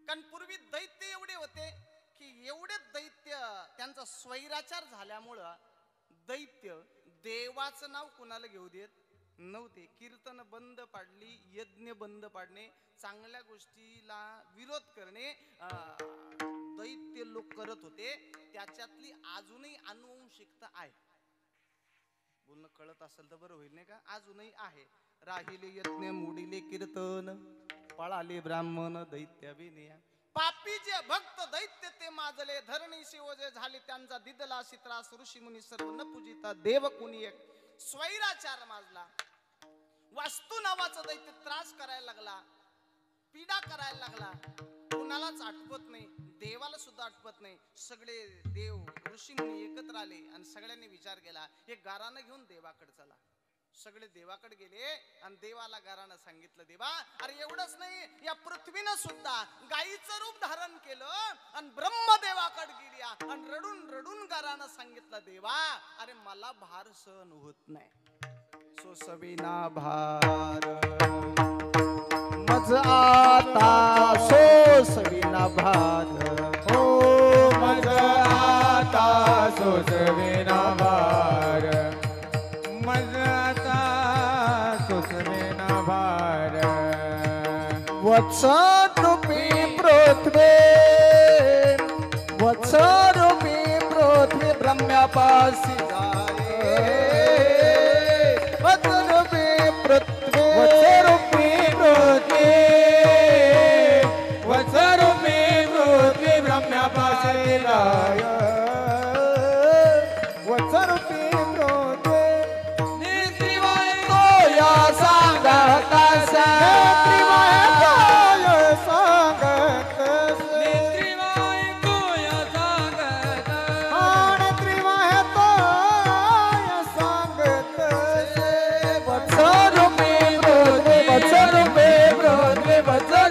कारण पूर्वी दैत्य एवढे होते की एवढे दैत्य त्यांचा स्वैराचार झाल्यामुळं दैत्य देवाचं नाव कुणाला घेऊ देत नव्हते कीर्तन बंद पाडली यज्ञ बंद पाडणे चांगल्या गोष्टीला विरोध करणे दैत्य लोक करत होते त्याच्यातली अजूनही अनुवंशिकता आहे बोलणं कळत असेल तर बरं होईल नाही का अजूनही आहे राहिले यज्ञ मोडिले कीर्तन पळाले ब्राह्मण दैत्य विनया पापी जे भक्त दैत्य ते माजले धरणी शिवजे झाले त्यांचा दिदला त्रास ऋषी मुनी सर्व न पूजिता देव कुणी एक स्वैराचार माजला वास्तू नावाचा दैत्य त्रास करायला लागला पीडा करायला लागला कुणालाच आठवत नाही देवाला सुद्धा आठवत नाही सगळे देव ऋषी मुनी एकत्र आले आणि सगळ्यांनी विचार केला एक गारानं घेऊन देवाकडे चला सगळे देवाकडे गेले आणि देवाला गारानं सांगितलं देवा अरे एवढंच नाही या पृथ्वीनं सुद्धा गायीचं रूप धारण केलं आणि ब्रह्मदेवाकडे गेली आणि रडून रडून गारानं सांगितलं देवा अरे मला भार सहन होत नाही सोसविना भार मज आता सोसविना भार हो मज आता सोसविना भार मज आता सोसविना भार वत्सरूपी पृथ्वी वत्सरूपी पृथ्वी ब्रह्म्यापासी जाये वत्सरूपी पृथ्वी वत्सरूपी पृथ्वी वत्सरूपी पृथ्वी ब्रह्म्यापासी जाय वत्सरूपी पृथ्वी निर्त्रिवाय तो या सांगत निर्त्रिवाय तोय सांगत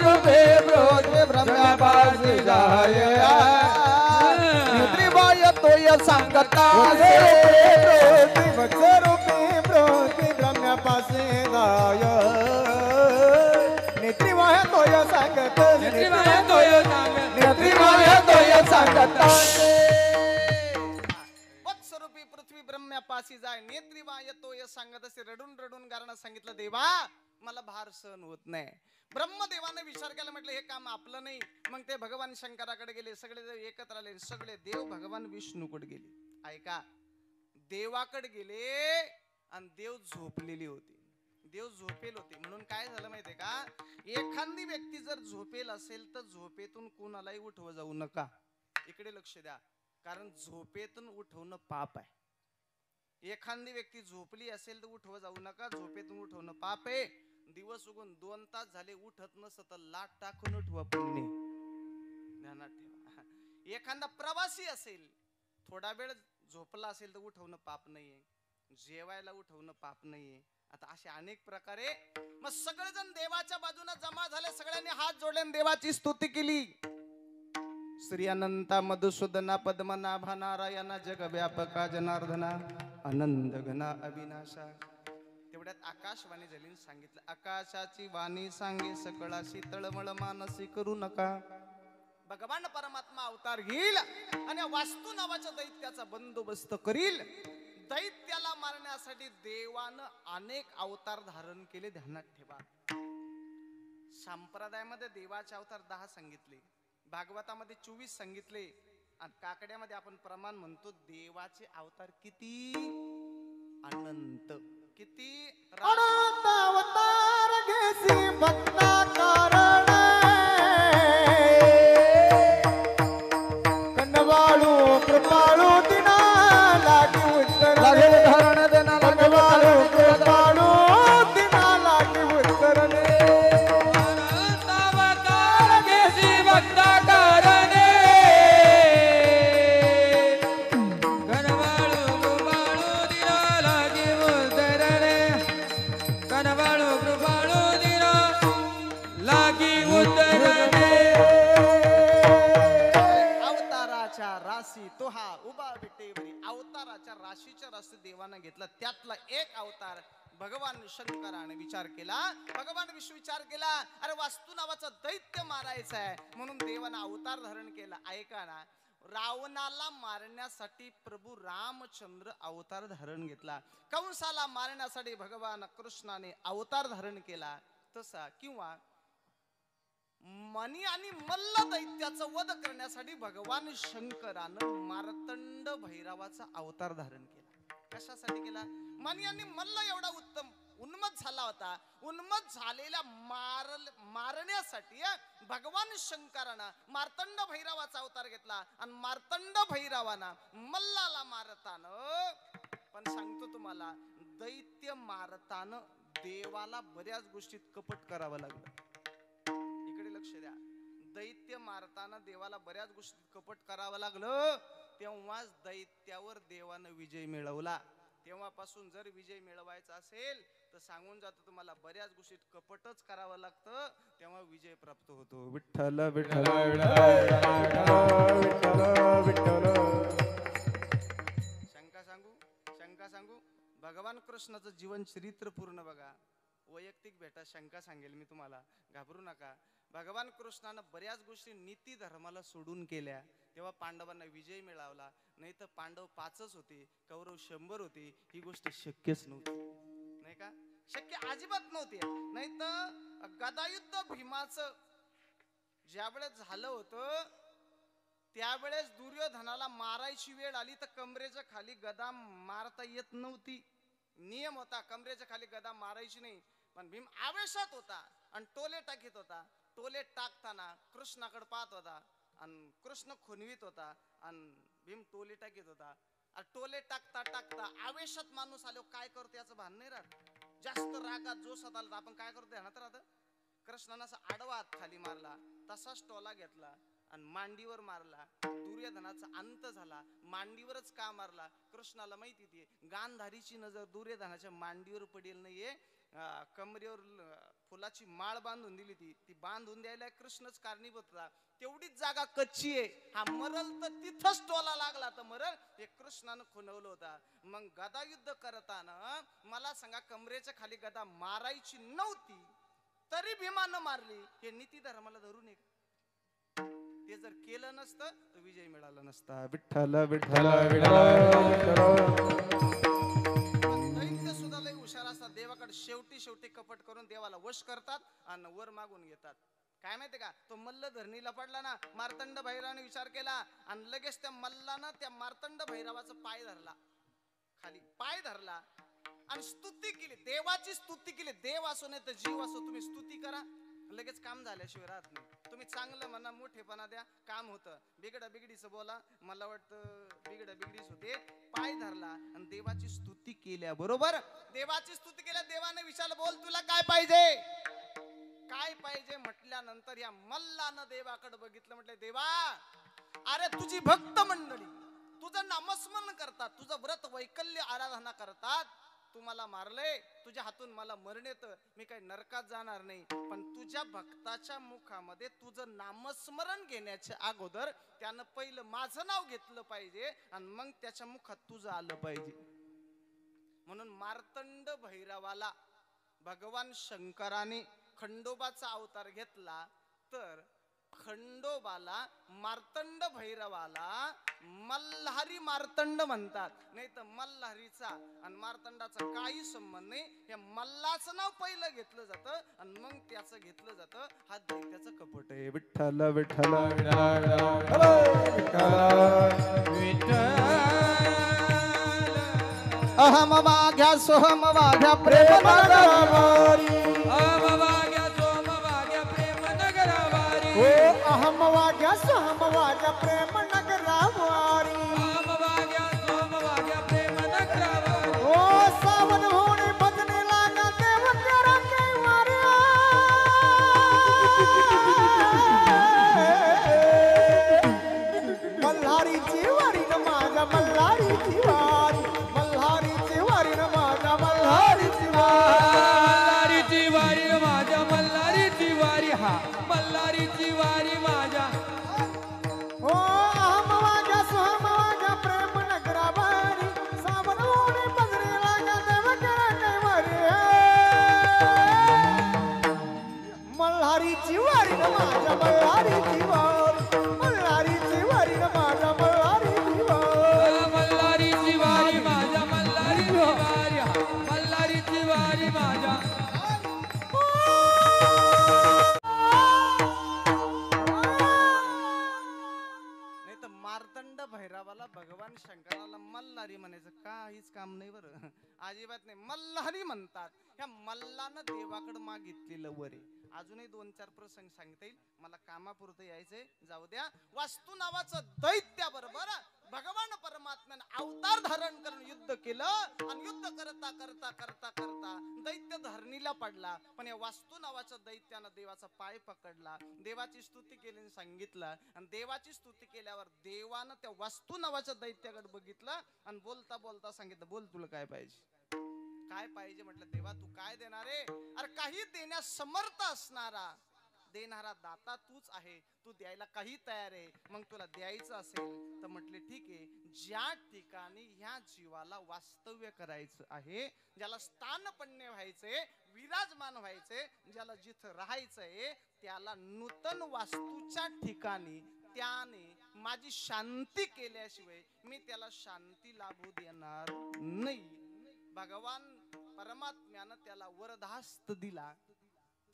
वत्सरूपी पृथ्वी ब्रह्म्यापासी जाय त्रिवाय तोय सांगता वत्सरूपी पृथ्वी ब्रह्म्यापासी जाय त्रिवाय तोय सांगत निर्त्रिवाय तोय सांगत त्रिवाय तोय सांगत वत्सरूपी पृथ्वी ब्रह्म्यापासी जाय नेत्रिवाय तोय सांगत असे रडून रडून गारणं सांगितलं देवा मला भार सहन होत नाही ब्रह्मदेवाने विचार केला म्हटलं हे काम आपलं नाही मग ते भगवान शंकराकडे गेले सगळे देव एकत्र आले सगळे देव भगवान विष्णूकडे गेले ऐका देवाकडे गेले आणि देव झोपलेली होती देव झोपेल होते म्हणून काय झालं माहितीये का एखादी व्यक्ती जर झोपेल असेल तर झोपेतून कोणालाही उठव जाऊ नका इकडे लक्ष द्या कारण झोपेतून उठवणं पाप आहे एखादी व्यक्ती झोपली असेल तर उठव जाऊ नका, झोपेतून उठवणं पाप आहे. दिवस उगून 2 तास झाले उठत नसत तर लाट टाकून उठवा पुण्य. ध्यानात ठेवा. एखादा प्रवासी असेल, थोडा वेळ झोपला असेल तर उठवणं पाप नाहीये, जेवायला उठवणं पाप नाहीये. आता असे अनेक प्रकारे मग सगळेजण देवाच्या बाजूने जमा झाले, सगळ्यांनी हात जोडले देवाची स्तुती केली. श्री अनंता मधुसूदना पद्मनाभा नारायणा जगव्यापका जनार्दना आनंद घना अविनाशा. तेवढ्यात आकाशवाणी झाली, सांगितलं आकाशाची वाणी सांगे सकळाशी तळमळ मानसी करू नका. भगवान परमात्मा अवतार घेईल आणि वास्तू नावाच्या दैत्याचा बंदोबस्त करील. दैत्याला मारण्यासाठी देवानं अनेक अवतार धारण केले. ध्यानात ठेवा. संप्रदायामध्ये देवाचे अवतार 10 सांगितले, भागवतामध्ये 24 सांगितले आणि काकड्यामध्ये आपण प्रमाण म्हणतो देवाचे अवतार किती? अनंत. किती? अनंत अवतार घेसी भक्ता कारण कनवाळू कृपाळू दिना लागी उत्तर धरण देना कनवाळू कृपाळू दिना लागी उत्तर अनंत अवतार घेसी भक्ता कारणे कनवाळू कृपाळू दिना लागी उतरणे कनवाळू कृपाळू दिना लागी उतरणे. अवताराच्या राशी तो हा उभा विटेवरी. अवताराच्या राशीच्या राशी देवानं घेतला. त्यातला एक अवतार भगवान शंकराने विचार केला. भगवान विष्णू विचार केला, अरे वास्तू नावाचा दैत्य मारायचा आहे म्हणून देवानं अवतार धारण केला. ऐका ना, रावणाला मारण्यासाठी प्रभू रामचंद्र अवतार धारण घेतला. कंसाला मारण्यासाठी भगवान कृष्णाने अवतार धारण केला. तसा किंवा मनी आणि मल्ल दैत्याचा वध करण्यासाठी भगवान शंकरानं मार्तंड भैरवाचा अवतार धारण केला. कशासाठी केला? मनी आणि मल्ल एवढा उत्तम उन्मत झाला होता. उन्मत झालेल्या मारण्यासाठी भगवान शंकरानं मार्तंड भैरवाचा अवतार घेतला आणि मार्तंड भैरवानं मल्लाला मारताना, पण सांगतो तुम्हाला, दैत्य मारताना देवाला बऱ्याच गोष्टीत कपट करावं लागलं. इकडे लक्ष द्या. दैत्य मारताना देवाला बऱ्याच गोष्टीत कपट करावं लागलं. तेव्हाच दैत्यावर देवानं विजय मिळवला. तेव्हापासून जर विजय मिळवायचा असेल तर सांगून जातो तुम्हाला, बऱ्याच गोष्टीत कपटच करावं लागतं, तेव्हा विजय प्राप्त होतो. विठ्ठल विठ्ठल शंका सांगू. भगवान कृष्णाचं जीवन चरित्र पूर्ण बघा. वैयक्तिक भेटा शंका सांगेल मी तुम्हाला, घाबरू नका. भगवान कृष्णानं बऱ्याच गोष्टी नीती धर्माला सोडून केल्या, तेव्हा पांडवांना विजय मिळवला. नाही तर पांडव 5च होते, कौरव 100 होते. ही गोष्ट शक्यच नव्हती, नाही का? शक्य अजिबात नव्हती. नाही तर गदायुद्ध भीमाचं ज्यावेळेस झालं होतं त्यावेळेस दुर्योधनाला मारायची वेळ आली तर कमरेच्या खाली गदा मारता येत नव्हती. नियम होता, कमरेच्या खाली गदा मारायची नाही. पण भीम आवेशात होता आणि टोले टाकीत होता. टोले टाकताना कृष्णाकडे पाहत होता आणि कृष्ण खुनवीत होता आणि भीम टोले टाकीत होता. टोले टाकता टाकता आवेशात माणूस आलो काय करतो याचं भान नाही राहत. जास्त रागात जोशात आला आपण काय करतो ध्यानात राहतं. कृष्णानं असा आडवा हात खाली मारला, तसाच टोला घेतला आणि मांडीवर मारला. दुर्योधनाचा अंत झाला. मांडीवरच का मारला? कृष्णाला माहिती ती गांधारीची नजर दुर्योधनाच्या मांडीवर पडेल नाहीये. कमरेवर फुलाची माळ बांधून दिली, ती बांधून द्यायला कृष्णच कारणीभूत होता. तेवढीच जागा कच्ची आहे. हा मरल तर तिथंच टोला लागला तर मरल, हे कृष्णानं खुणवलं होता. मग गदा युद्ध करताना मला सांगा, कमरेच्या खाली गदा मारायची नव्हती तरी भीमानं मारली. हे नीती धर्माला धरून एक ते जर केलं नसतं तर विजय मिळाला नसता. विठ्ठल विठ्ठल दैत्य सुद्धा लय हुशार असतात. देवाकडे शेवटी कपट करून देवाला वश करतात आणि वर मागून घेतात. काय माहितीये का, तो मल्ल धरणीला पडला ना, मार्तंड भैरवाने विचार केला आणि लगेच त्या मल्लानं त्या मार्तंड भैरवाचा पाय धरला, खाली पाय धरला आणि स्तुती केली, देवाची स्तुती केली. देव असो नाही तर जीव असो, तुम्ही स्तुती करा, लगेच काम झाल्याशिवाय राहत नाही. तुम्ही चांगलं म्हणा, मोठेपणा द्या, काम होतं. बिगडा बिगडीचं बोला, मला वाटतं बिगडा बिगडीच होते. पाय धरला आणि देवाची स्तुती केल्या बरोबर, देवाची स्तुती केल्या, देवाने विचारलं बोल तुला काय पाहिजे, काय पाहिजे म्हटल्यानंतर या मल्लानं देवाकडे बघितलं, म्हटलं देवा अरे तुझी भक्त मंडळी तुझं नामस्मरण करतात, तुझं व्रत वैकल्य आराधना करतात, तू मला मारले, तुझ्या हातून मला मरण येतं, मी काही नरकात जाणार नाही, पण तुझ्या भक्ताच्या मुखामध्ये तुझं नामस्मरण घेण्याच्या अगोदर त्यानं पहिलं माझं नाव घेतलं पाहिजे आणि मग त्याच्या मुखात तुझं आलं पाहिजे. म्हणून मार्तंड भैरवाला भगवान शंकराने खंडोबाचा अवतार घेतला, तर खंडोबाला मार्तंड भैरवाला मल्हारी मार्तंड म्हणतात, नाही तर मल्हारीचा आणि मार्तंडाचा काही संबंध नाही. हे मल्लाचं नाव पहिलं घेतलं जातं आणि मग त्याचं घेतलं जातं. हा दैत्याचं कपट आहे. विठ्ठल विठ्ठल अहम वाघ्या सोहम वाघ्या प्रेम नगरावारी, अहम वाग्या सोहम वाग्या प्रेम नगरावारी, ओ सावन होणे बदने लागा देव तेरा कैवारी, मल्हारीची वारी न माझ्या मल्हारीची वारी, मल्हारीची वारी न माझ्या मल्हारीची मल्हारीची वारी माझ्या मल्हारीची वारी, हा मल्हारीची वारी माझ्या. ओ अहम वाग्या सोहम वाग्या प्रेम नगरावारी, सावन होणे बदने लागा देव तेरा कैवारी, मल्हारीची वारी न माझ्या मल्हारीची वारी, मल्हारीची वारी न माझ्या मल्हारीची वारी, मल्हारीची वारी माझ्या मल्हारीची वारी, हा मल्हारीची वारी माझ्या. नाही तर मार्तंड भैरवाला भगवान शंकराला मल्हारी म्हणायचं काहीच काम नाही बरं, अजिबात नाही. मल्हारी म्हणतात. ह्या मल्लानं देवाकडे मागितलेलं वरे. अजूनही 2-4 प्रसंग सांगता येईल, मला कामापुरतं यायचंय, जाऊ द्या. वास्तू नावाचं दैत्या बरोबर भगवान परमात्म्यानं अवतार धारण करून युद्ध केलं आणि युद्ध करता करता करता करता दैत्य धरणीला पडला. पण या वास्तू नावाच्या दैत्यानं देवाचा पाय पकडला, देवाची स्तुती केली आणि सांगितलं, आणि देवाची स्तुती केल्यावर देवानं त्या वास्तू नावाच्या दैत्याकडे बघितलं आणि बोलता बोलता सांगितलं बोल तुला काय पाहिजे, काय पाहिजे. म्हटलं देवा तू काय देणार आहे, अरे काही देण्यास समर्थ असणारा देणारा दाता तूच आहे, तू द्यायला काही तयार आहे, मग तुला द्यायचं असेल तर म्हटले ठीक आहे. ज्या ठिकाणी ह्या जीवाला वास्तव्य करायचं आहे, ज्याला स्थानपण्य व्हायचंय, विराजमान व्हायचंय, ज्याला जिथं राहायचंय, त्याला नूतन वास्तूच्या ठिकाणी त्याने माझी शांती केल्याशिवाय मी त्याला शांती लाभू देणार नाही. भगवान परमात्म्यानं त्याला वरदास्त दिला.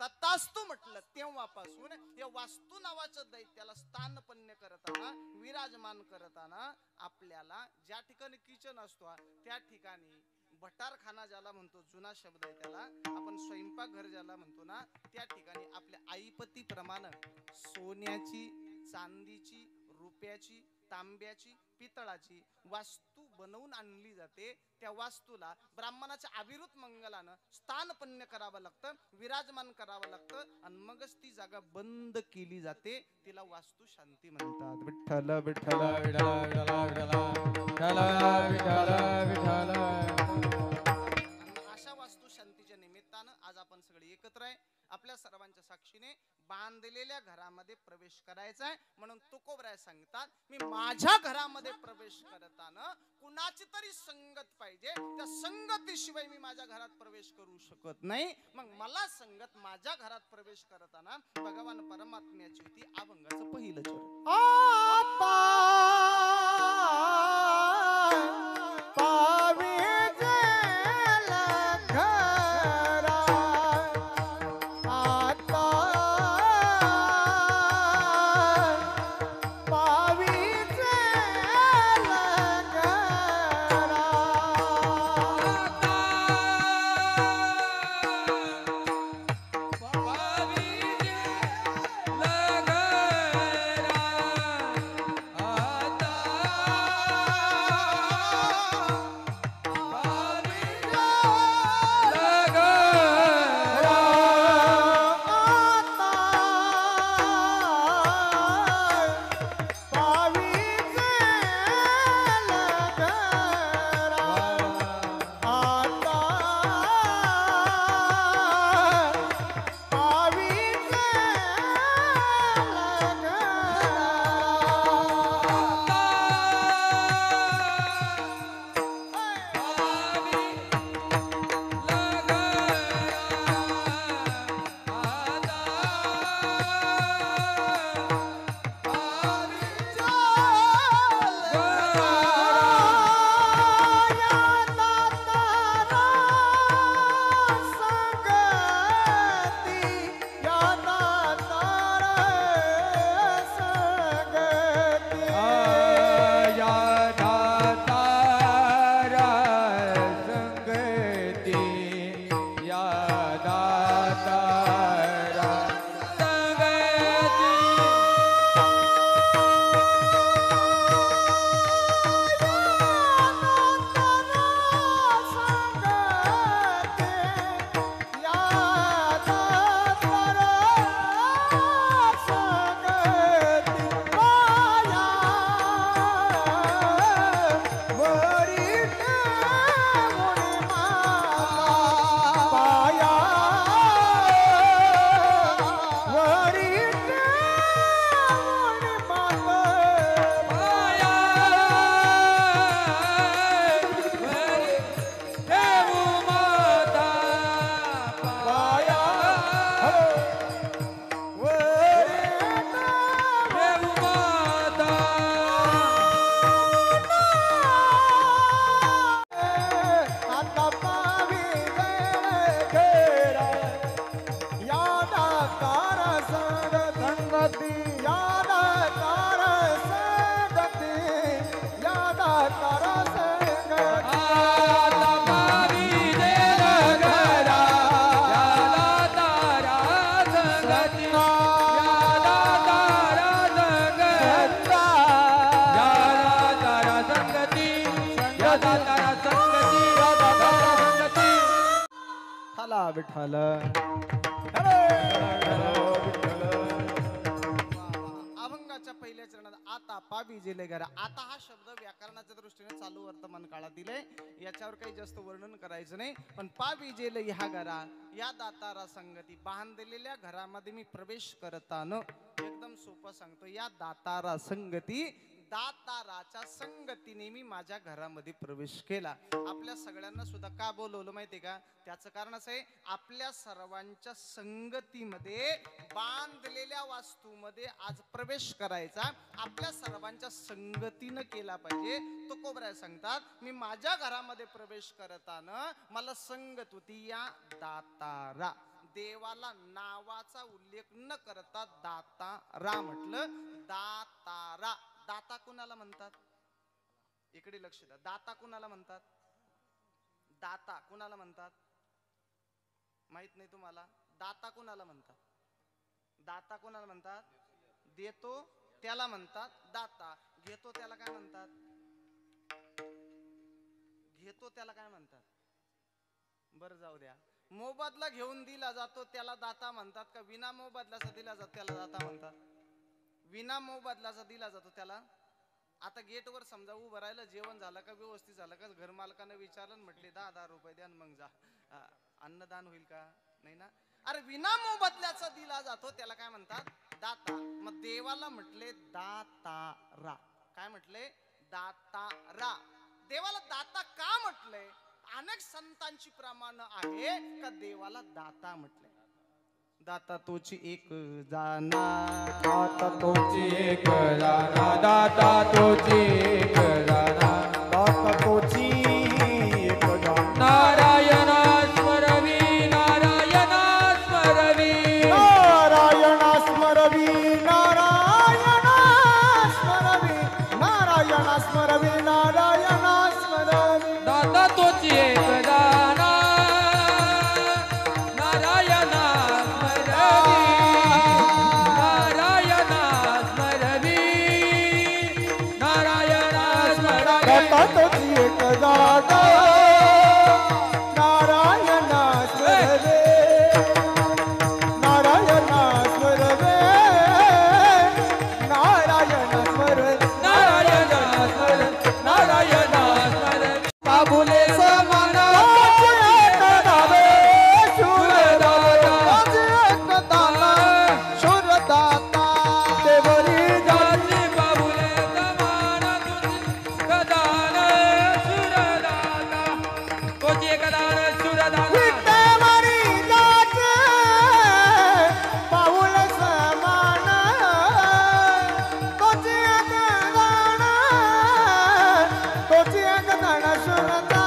तथास्तु म्हटलं. तेव्हापासून या वास्तू नावाचं दैत्याला स्थानपण्य करताना, विराजमान करताना आपल्याला ज्या ठिकाणी किचन असतो त्या ठिकाणी भटारखाना ज्याला म्हणतो, जुना शब्द आहे त्याला, आपण स्वयंपाकघर ज्याला म्हणतो ना, त्या ठिकाणी आपल्या आईपती प्रमाणे सोन्याची, चांदीची, रुपयाची, तांब्याची, पितळाची वास्तू बनवून आणली जाते. त्या वास्तूला ब्राह्मणाच्या अभिरुत मंगलानं स्थानपण्य करावं लागतं, विराजमान करावं लागतं, आणि मगच ती जागा बंद केली जाते. तिला वास्तू शांती म्हणतात. विठ्ठल विठ्ठल अशा वास्तू शांतीच्या निमित्तानं आज आपण सगळे एकत्र आहे. आपल्या सर्वांच्या साक्षीने बांधलेल्या घरामध्ये प्रवेश करायचा आहे. म्हणून तुकोबराय सांगतात, मी माझ्या घरामध्ये प्रवेश करताना कुणाची तरी संगत पाहिजे, त्या संगतीशिवाय मी माझ्या घरात प्रवेश करू शकत नाही. मग मला संगत माझ्या घरात प्रवेश करताना भगवान परमात्म्याची होती. अभंगाचं पहिलं चरण. लग विठ्ठल अभंगाच्या पहिल्या चरणात आता पा विजेले घरा. आता हा शब्द व्याकरणाच्या दृष्टीने चालू वर्तमान काळात दिले. याच्यावर काही जास्त वर्णन करायचं नाही. पण पा विजेले ह्या घरा या दातारा संगती बांधलेल्या घरामध्ये मी प्रवेश करताना एकदम सोपं सांगतो. या दातारा संगती दाताराच्या संगतीने मी माझ्या घरामध्ये प्रवेश केला. आपल्या सगळ्यांना सुद्धा का बोलवलं माहितीये का? त्याचं कारण असं आहे, आपल्या सर्वांच्या संगतीमध्ये बांधलेल्या वास्तूमध्ये आज प्रवेश करायचा आपल्या सर्वांच्या संगतीनं केला पाहिजे. तो कोबऱ्या सांगतात, मी माझ्या घरामध्ये प्रवेश करताना मला संगत होती या दातारा. देवाला नावाचा उल्लेख न करता दातारा म्हटलं. दातारा. दाता कुणाला म्हणतात? इकडे लक्ष द्या. दाता कुणाला म्हणतात? दाता कुणाला म्हणतात? माहित नाही तुम्हाला? दाता कुणाला म्हणतात? दाता कुणाला म्हणतात? देतो त्याला म्हणतात दाता. घेतो त्याला काय म्हणतात? घेतो त्याला काय म्हणतात? बरं जाऊ द्या. मोबदला घेऊन दिला जातो त्याला दाता म्हणतात का विना मोबदल्याचा दिला जातो त्याला दाता म्हणतात? विना मोबदल्याचा दिला जातो त्याला. आता गेटवर समजा उभं राहिलं, जेवण झालं का व्यवस्थित झालं का, घर मालकानं विचारलं म्हटले 10 रुपये द्या मग जा, अन्नदान होईल का? नाही ना. अरे विना मोबदल्याचा दिला जातो त्याला काय म्हणतात? दाता. मग देवाला म्हटले दातारा. काय म्हटले? दातारा. देवाला दाता का म्हटलंय? अनेक संतांची प्रमाण आहे का देवाला दाता म्हटलंय. दाता तोची एक जाना, दाता तोची एक जाना, दाता तोची एक जाना, दाता तोची एक जाना. नारायणा स्मरवी, नारायणा स्मरवी, नारायणा स्मरवी, नारायणा स्मरवी, नारायणा स्मरवी, नारायणा स्मरवी. दाता तोची एक जाना, नारायणा स्मरवी, नारायणा स्मरवी, नारायणा स्मरवी. दाता तोची एक जाना, नारायणा स्मरवे, नारायणा स्मरवे, नारायणा स्मरवे, नारायणा स्मरवी, नारायणा स्मरवी. बाबुले समान जाती बाबुले समान गदान सुरदाता. तोची एक दान सुरदाता.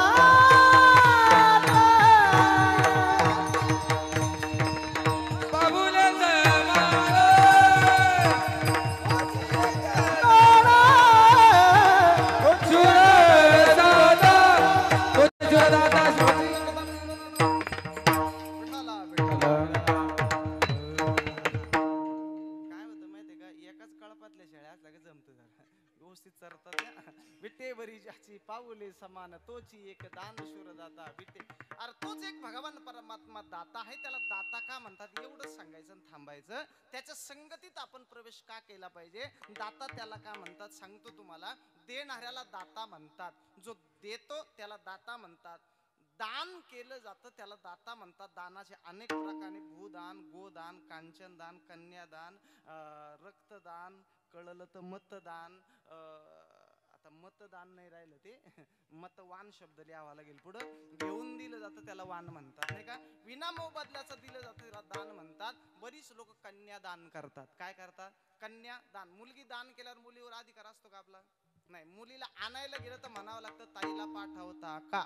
बाबुले समान सुरदाता. तोची सुरदाता. विठाला, विठाला. काय होतं माहितीये का? एकाच कळपातल्या शेळ्या असल्या की जमतं जरा व्यवस्थित चरतात त्या. विटे बरी ज्याची पाऊले समान तोची एक दान शूरदाता. विटे. अरे तोच एक भगवान परमात्मा दाता आहे. त्याला दाता का म्हणतात एवढंच सांगायचं आणि थांबायचं. त्याच्या संगतीत आपण प्रवेश का केला पाहिजे? दाता त्याला का म्हणतात सांगतो तुम्हाला. देणाऱ्याला दाता म्हणतात. जो देतो त्याला दाता म्हणतात. दान केलं जातं त्याला दाता म्हणतात. दानाचे अनेक प्रकारे भूदान, गोदान, कांचनदान, कन्यादान, रक्तदान, कळलं तर मतदान. आता मतदान नाही राहिलं ते मतवान शब्द लिहावा लागेल पुढं. घेऊन दिलं जातं त्याला वान म्हणतात नाही का. विना मोबदल्याचं दिलं जातं त्याला दान म्हणतात. बरीच लोक कन्यादान करतात. काय करतात? कन्यादान. मुलगी दान केल्यावर मुलीवर अधिकार असतो का आपला? नाही. मुलीला आणायला गेलं तर म्हणावं लागतं ताईला पाठवता का?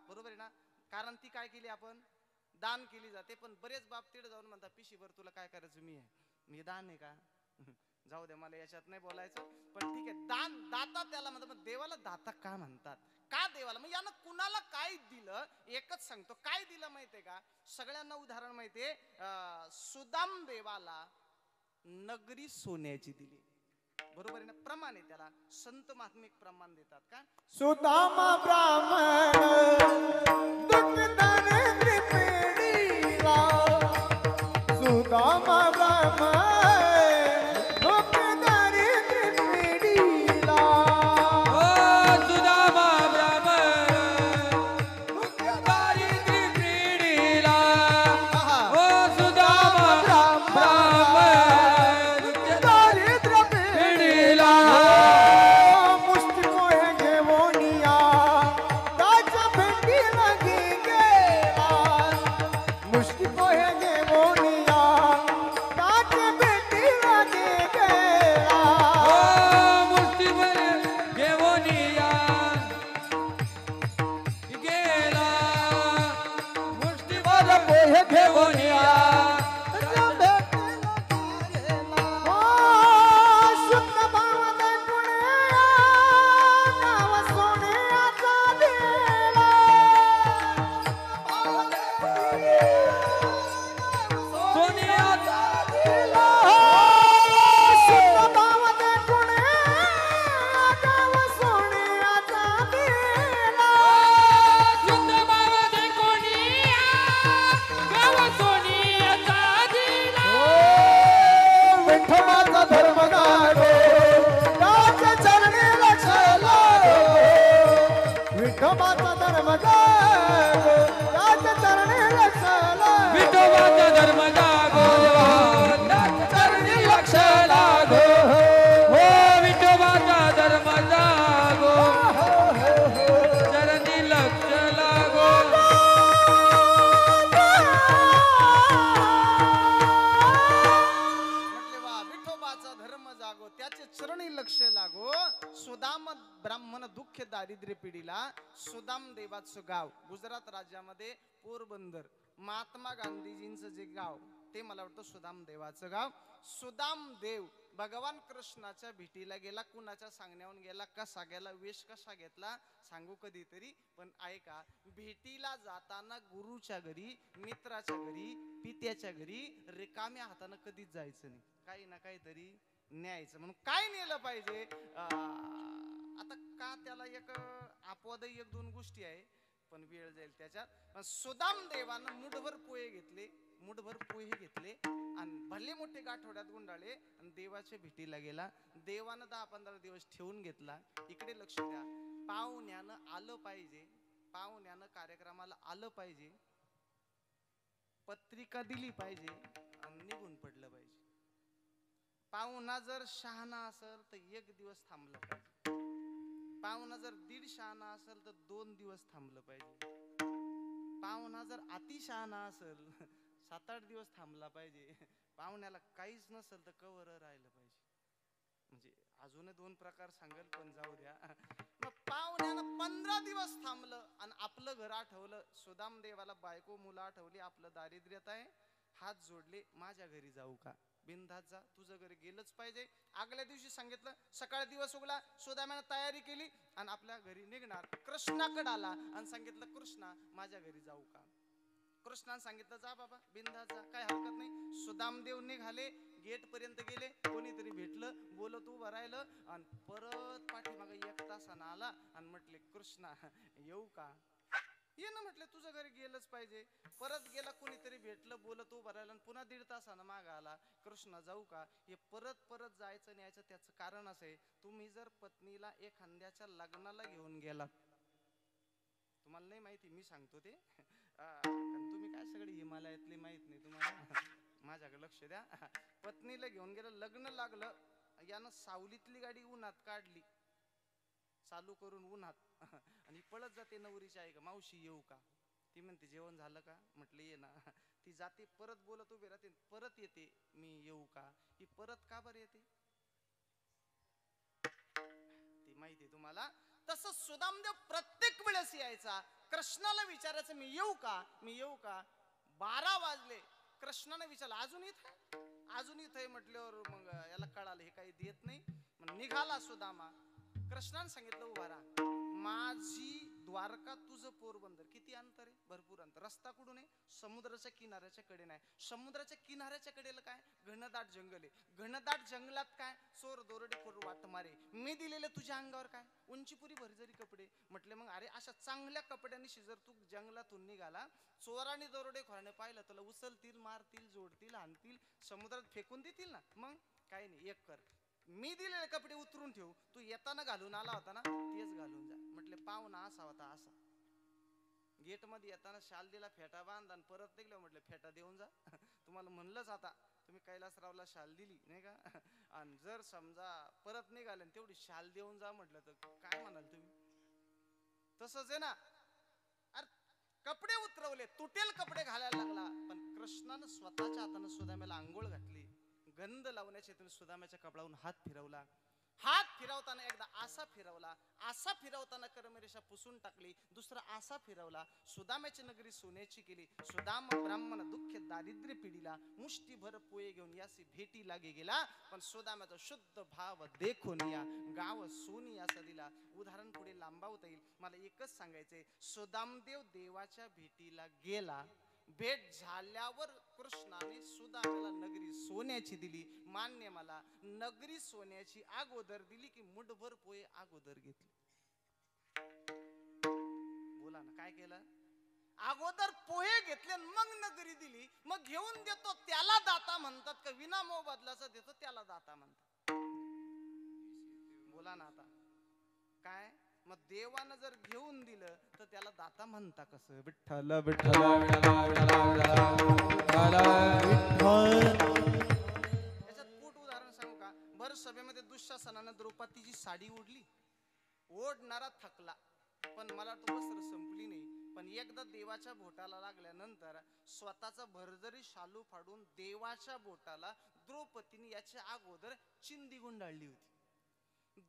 बरोबर आहे ना. कारण ती काय केली आपण? दान केली जाते. पण बरेच बाप तिकडे जाऊन म्हणतात पिशीभर तुला काय करायचं मी आहे. मी दान आहे का? जाऊ दे मला याच्यात नाही बोलायचं. पण ठीक आहे. दान दाता त्याला म्हणतात. मग देवाला दाता का म्हणतात? का देवाला? मग यानं कुणाला काय दिलं? एकच सांगतो. काय दिलं माहितीये का? सगळ्यांना उदाहरण माहितीये. सुदाम देवाला नगरी सोन्याची दिली. बरोबर आहे ना. प्रमाण आहे त्याला. संत महात्मिक प्रमाण देतात का? सुदामा ब्राह्मण दुःखदान त्रिपेडी पिढीला सुदामा ब्रह्म दुःख दारिद्र्य पिढीला ओ सुदामा ब्राह्मण दारिद्र्य पिढीला ओ सुदामा ब्राह्मण दारिद्र्य पिढीला मुष्टी पोहे घेवोनिया त्याच्या भेटीला गेला मुष्टी पोहे घेवोनिया त्याच्या भेटीला गेला ओ मुष्टीभर घेऊन या गेला मुष्टीभर पोहे घेऊन या शुद्ध भावने गुणया नाव सोन्याचा दिला सोनियाचा शुद्ध भावने गुणया नाव सोन्याचा दिला शुद्ध भावाने कोणिया गाव सोनियाचा दिला विठ्ठलाचा धर्म गाडो त्याच्या चरणी लक्ष लागो विठ्ठलाचा धर्म गाडो त्याच्या चरणी लक्ष लागो विठोबाचा धर्म जागो चरणी लक्ष लागो हो विठोबाचा धर्म जागो चरणी लक्ष लागो म्हटले वा विठोबाचा धर्म जागो त्याचे चरणी लक्ष लागो सुदाम ब्राह्मण दुःख दारिद्र्य पिढीला सुदाम देवाचं गाव गुजरात राज्यामध्ये पोरबंदर महात्मा गांधीजींचं जे गाव ते मला वाटतं सुदाम देवाचं गाव सुदाम देव भगवान कृष्णाच्या भेटीला गेला कुणाच्या सांगण्याहून गेला कसा गेला वेश कसा घेतला सांगू कधीतरी पण ऐका भेटीला जाताना गुरुच्या घरी मित्राच्या घरी पित्याच्या घरी रिकाम्या हातानं कधीच जायचं नाही काही ना काहीतरी न्यायचं म्हणून काय नेलं पाहिजे आता का त्याला एक अपवाद एक दोन गोष्टी आहे पण वेळ जाईल त्याच्यात पण सुदाम देवानं मुठभर पोहे घेतले आणि भले मोठे गाठोड्यात गुंडाळले आणि देवाच्या भेटीला गेला देवानं 10-15 दिवस ठेवून घेतला इकडे लक्ष द्या पाहुण्यानं आलं पाहिजे पाहुण्यानं कार्यक्रमाला आलं पाहिजे पत्रिका दिली पाहिजे आणि निघून पडलं पाहिजे पाहुणा जर शहाणा असेल तर 1 दिवस थांबलं पाहिजे पाहुणा जर 1.5 शहाणा असेल तर 2 दिवस थांबलं पाहिजे पाहुणा जर अति शहाणा असेल 7-8 दिवस थांबला पाहिजे पाहुण्याला काहीच नसेल तर कवर राहिलं पाहिजे म्हणजे अजून 2 प्रकार सांगेल पण जाऊ द्या मग पाहुण्यानं 15 दिवस थांबलं आणि आपलं घर आठवलं सुदाम देवाला बायको मुलं आठवली आपलं दारिद्र्यात आहे हात जोडले माझ्या घरी जाऊ का बिनधास्त जा तुझं घरी गेलंच पाहिजे आगल्या दिवशी सांगितलं सकाळ दिवस उगला सुदाम्यानं तयारी केली आणि आपल्या घरी निघणार कृष्णाकडे आला आणि सांगितलं कृष्णा माझ्या घरी जाऊ का कृष्णाने सांगितलं जा बाबा बिनधास्त जा काय हरकत नाही सुदामदेव निघाले गेट पर्यंत गेले कोणीतरी भेटलं बोलत उभं राहिलं आणि परत पाठीमागे 1 तासानं आला आणि म्हटले कृष्णा येऊ का ये ना म्हटलं तुझं घरी गेलंच पाहिजे परत गेला कोणीतरी भेटलं बोलत उभं राहिलं आणि पुन्हा 1.5 तासानं माग आला कृष्णा जाऊ का हे परत जायचं न्यायचं त्याचं कारण असं आहे तुम्ही जर पत्नीला एखाद्याच्या लग्नाला घेऊन गेलात तुम्हाला नाही माहिती मी सांगतो ते तुम्ही काय सगळे हिमालयातले माहित नाही तुम्हाला माझ्याकडे लक्ष द्या पत्नीला घेऊन गेलं लग्न लागलं यानं सावलीतली गाडी उन्हात काढली चालू करून उन्हात आणि पळत जाते नवरीची आई का मावशी येऊ का ती म्हणते जेवण झालं का म्हटलं ये ना ती जाते परत बोलत उभी राहते परत येते मी येऊ का ही परत का बरं येते ती माहिती तुम्हाला तसं सुदामदेव प्रत्येक वेळेस यायचा कृष्णाला विचारायचं मी येऊ का 12 वाजले कृष्णाने विचारलं अजून इथे म्हटल्यावर मग याला कळालं हे काही देत नाही मग निघाला सुदामा कृष्णाने सांगितलं उभा राहा माझी द्वारका तुझं पोरबंदर, किती अंतर आहे? भरपूर अंतर. रस्ता कुठून आहे? समुद्राच्या किनाऱ्याच्या कडेने आहे. समुद्राच्या किनाऱ्याच्या कडेला काय? घनदाट जंगल आहे. घनदाट जंगलात काय? चोर दोरडेखोर वाटमारे. मी दिलेले तुझ्या अंगावर काय? उंचीपुरी भरजरी कपडे. म्हटले मग अरे अशा चांगल्या कपड्यांनी जर तू जंगलातून निघाला, चोराने दोरडेखोराने पाहिलं तुला उचलतील, मारतील, जोडतील, आणतील, समुद्रात फेकून देतील ना. मग काही नाही, एक कर, मी दिलेले कपडे उतरून ठेव, तू येताना घालून आला होता ना तेच घालून जा. म्हटले पाहुणा असा होता असा. गेट मध्ये येताना शाल दिला, फेटा बांधा, आणि परत निघलो. म्हटलं फेटा देऊन जा. तुम्हाला म्हणलंच आता, तुम्ही कैलासरावला शाल दिली नाही का, आणि जर समजा परत निघाले तेवढी शाल देऊन जा म्हटलं तर काय म्हणाल तुम्ही? तसंच आहे ना. अरे कपडे उतरवले, तुटेल कपडे घालायला लागला, पण कृष्णानं स्वतःच्या हातानं सुदाम्याला आंघोळ घातली. गंध लावण्याच्या हेतून सुदाम्याच्या कपडावरून हात फिरवला. हात फिरवताना एकदा आसा फिरवला, आसा फिरवताना कर्मरेषा पुसून टाकली. दुसरा आसा फिरवला, सुदाम्याची नगरी सोन्याची केली. सुदाम ब्राह्मण दुःख दारिद्र्य पिढीला, मुष्टीभर पोये घेऊन यासी भेटी लागे गेला. पण सुदाम्याचा शुद्ध भाव देखून या गाव सोनी असा दिला. उदाहरण पुढे लांबावता येईल, मला एकच सांगायचंय. सुदामदेव देवाच्या भेटीला गेला. भेट झाल्यावर कृष्णाने सुदाम्याला नगरी सोन्याची दिली. मान्य मला, नगरी सोन्याची अगोदर दिली की मुठभर पोहे अगोदर घेतली? बोला ना, काय केलं? अगोदर पोहे घेतले मग नगरी दिली. मग घेऊन देतो त्याला दाता म्हणतात का विना मोबदलाचं देतो त्याला दाता म्हणतात? बोला ना आता काय? मग देवानं जर घेऊन दिलं तर त्याला दाता म्हणता कसं? विठ्ठल विठ्ठल याच्यात पोट उदाहरण सांगू का? भर सभेमध्ये दुःशासनानं द्रौपदीची साडी ओढली. ओढणारा थकला, पण मला तो वस्त्र संपली नाही. पण एकदा देवाच्या बोटाला लागल्यानंतर स्वतःचा भरजरी शालू फाडून देवाच्या बोटाला द्रौपदीने याच्या अगोदर चिंदी गुंडाळली होती.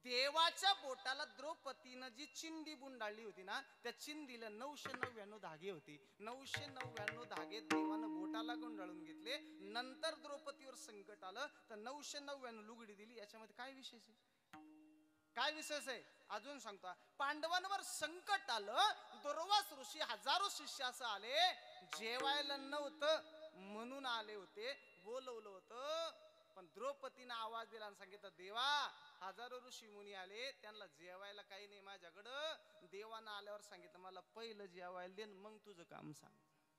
देवाच्या बोटाला द्रौपदीनं जी चिंदी गुंडाळली होती ना, त्या चिंदीला 999 धागे होते. 999 धागे देवानं बोटाला गुंडाळून घेतले. नंतर द्रौपदीवर संकट आलं तर 999 लुगडी दिली. याच्यामध्ये काय विशेष आहे? काय विशेष आहे? अजून सांगतो. पांडवांवर संकट आलं, दुर्वास ऋषी हजारो शिष्य असं आले, जेवायला नव्हतं म्हणून आले होते, बोलवलं होतं, पण द्रौपदीनं आवाज दिला आणि सांगितलं देवा हजारो ऋषी मुनी आले, त्यांना जेवायला काही नाही माझ्याकडं. देवानं आल्यावर सांगितलं मला पहिलं जेवायला दे, मग तुझं काम सांग.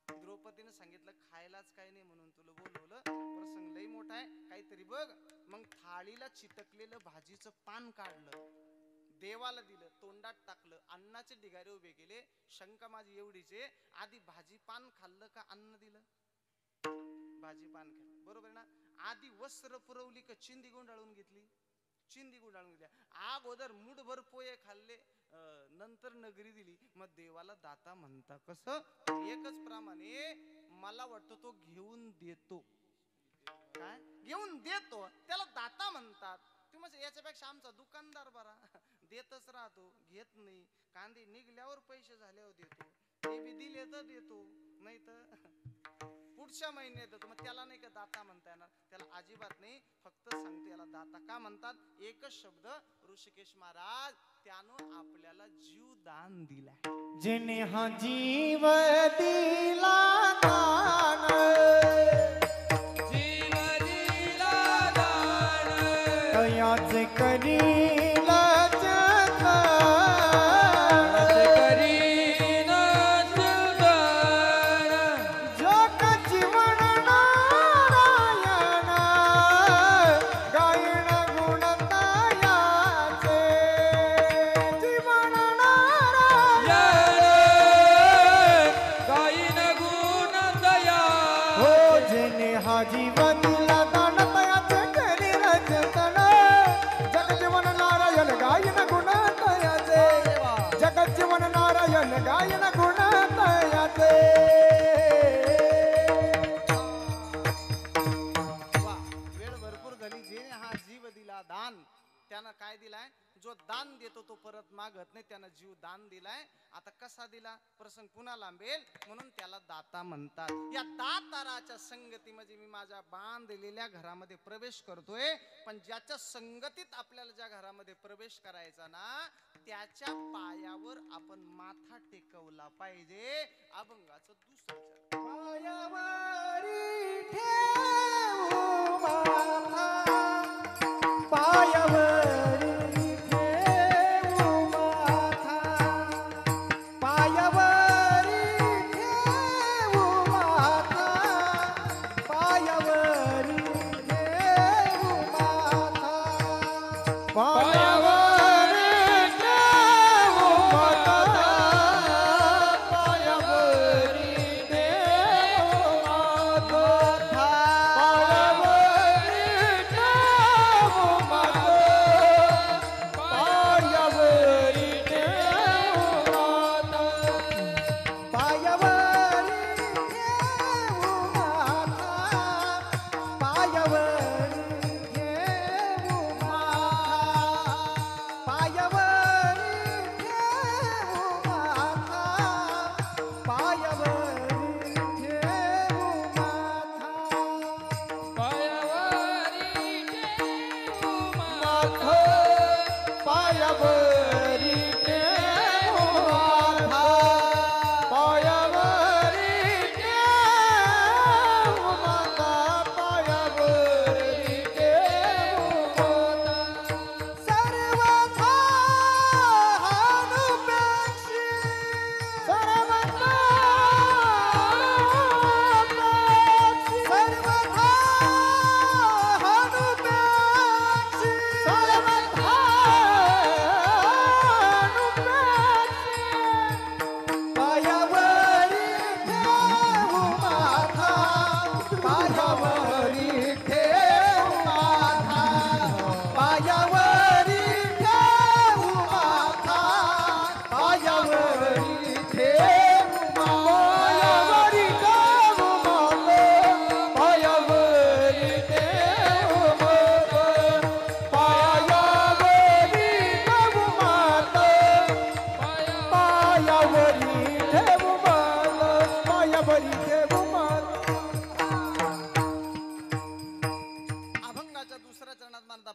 द्रौपदीनं सांगितलं खायलाच काही नाही म्हणून तुला बोलवलं, प्रसंग लई मोठा आहे, काहीतरी बघ. मग थाळीला चिटकलेलं भाजीचं पान काढलं, देवाला दिलं, तोंडात टाकलं, अन्नाचे ढिगारे उभे केले. शंका माझी एवढीच आहे, आधी भाजी पान खाल्लं का अन्न दिलं? भाजी पान खाल्लं, बरोबर ना. आधी वस्त्र पुरवली का चिंदी गुंडाळून घेतली? चिंदी गुंडाळून घेतली. अगोदर मुठभर पोहे खाल्ले, नंतर नगरी दिली. मग देवाला दाता म्हणता कसं? एकच प्रमाणे मला वाटतं तो घेऊन देतो. काय घेऊन देतो त्याला दाता म्हणतात. तुम्ही याच्यापेक्षा आमचा दुकानदार बरा, देतच राहतो, घेत नाही. कांदे निघल्यावर पैसे झाल्यावर देतो, ते बी दिले तर देतो, नाही तर पुढच्या महिन्यात देतो. मग त्याला नाही का दाता म्हणता येणार? त्याला अजिबात नाही. फक्त सांगते याला दाता का म्हणतात? एकच शब्द, ऋषिकेश महाराज त्यानं आपल्याला जीव दान दिलाय. जिने हा जीव दिला दान, जीव दिला दान, तयाच करील जतन, करीन सुदान, जग जीवन नारायण, गायन गुण तयाचे. जीवन नारायण, गायन गुण दया. हो जिने हा जीव दिला दान, तयाचे करील जतन, जग जीवन नारायण गायन गुण तयाचे. जगत जीवन नारायण गायन गुण तयाचे. वा, वेळ भरपूर झाली. जे हा जीव दिला दान त्यानं काय दिलाय? जो दान देतो तो परत मागत नाही, त्यानं जीव दान दिलाय. आता कसा दिला प्रसंग पुन्हा लांबेल, म्हणून त्याला दाता म्हणतात. या दाताराच्या संगतीमध्ये मी माझ्या बांधलेल्या घरामध्ये प्रवेश करतोय, पण ज्याच्या संगतीत आपल्याला ज्या घरामध्ये प्रवेश करायचा ना, त्याच्या पायावर आपण माथा टेकवला पाहिजे. अभंगाचं दुसरं चरण. पायावरी ठेवू माथा, पायावरी ठेवू माथा, पायावरी ठेवू माथा, पायावरी ठेवू माथा, पायावरी ठेवू माथा, पायावरी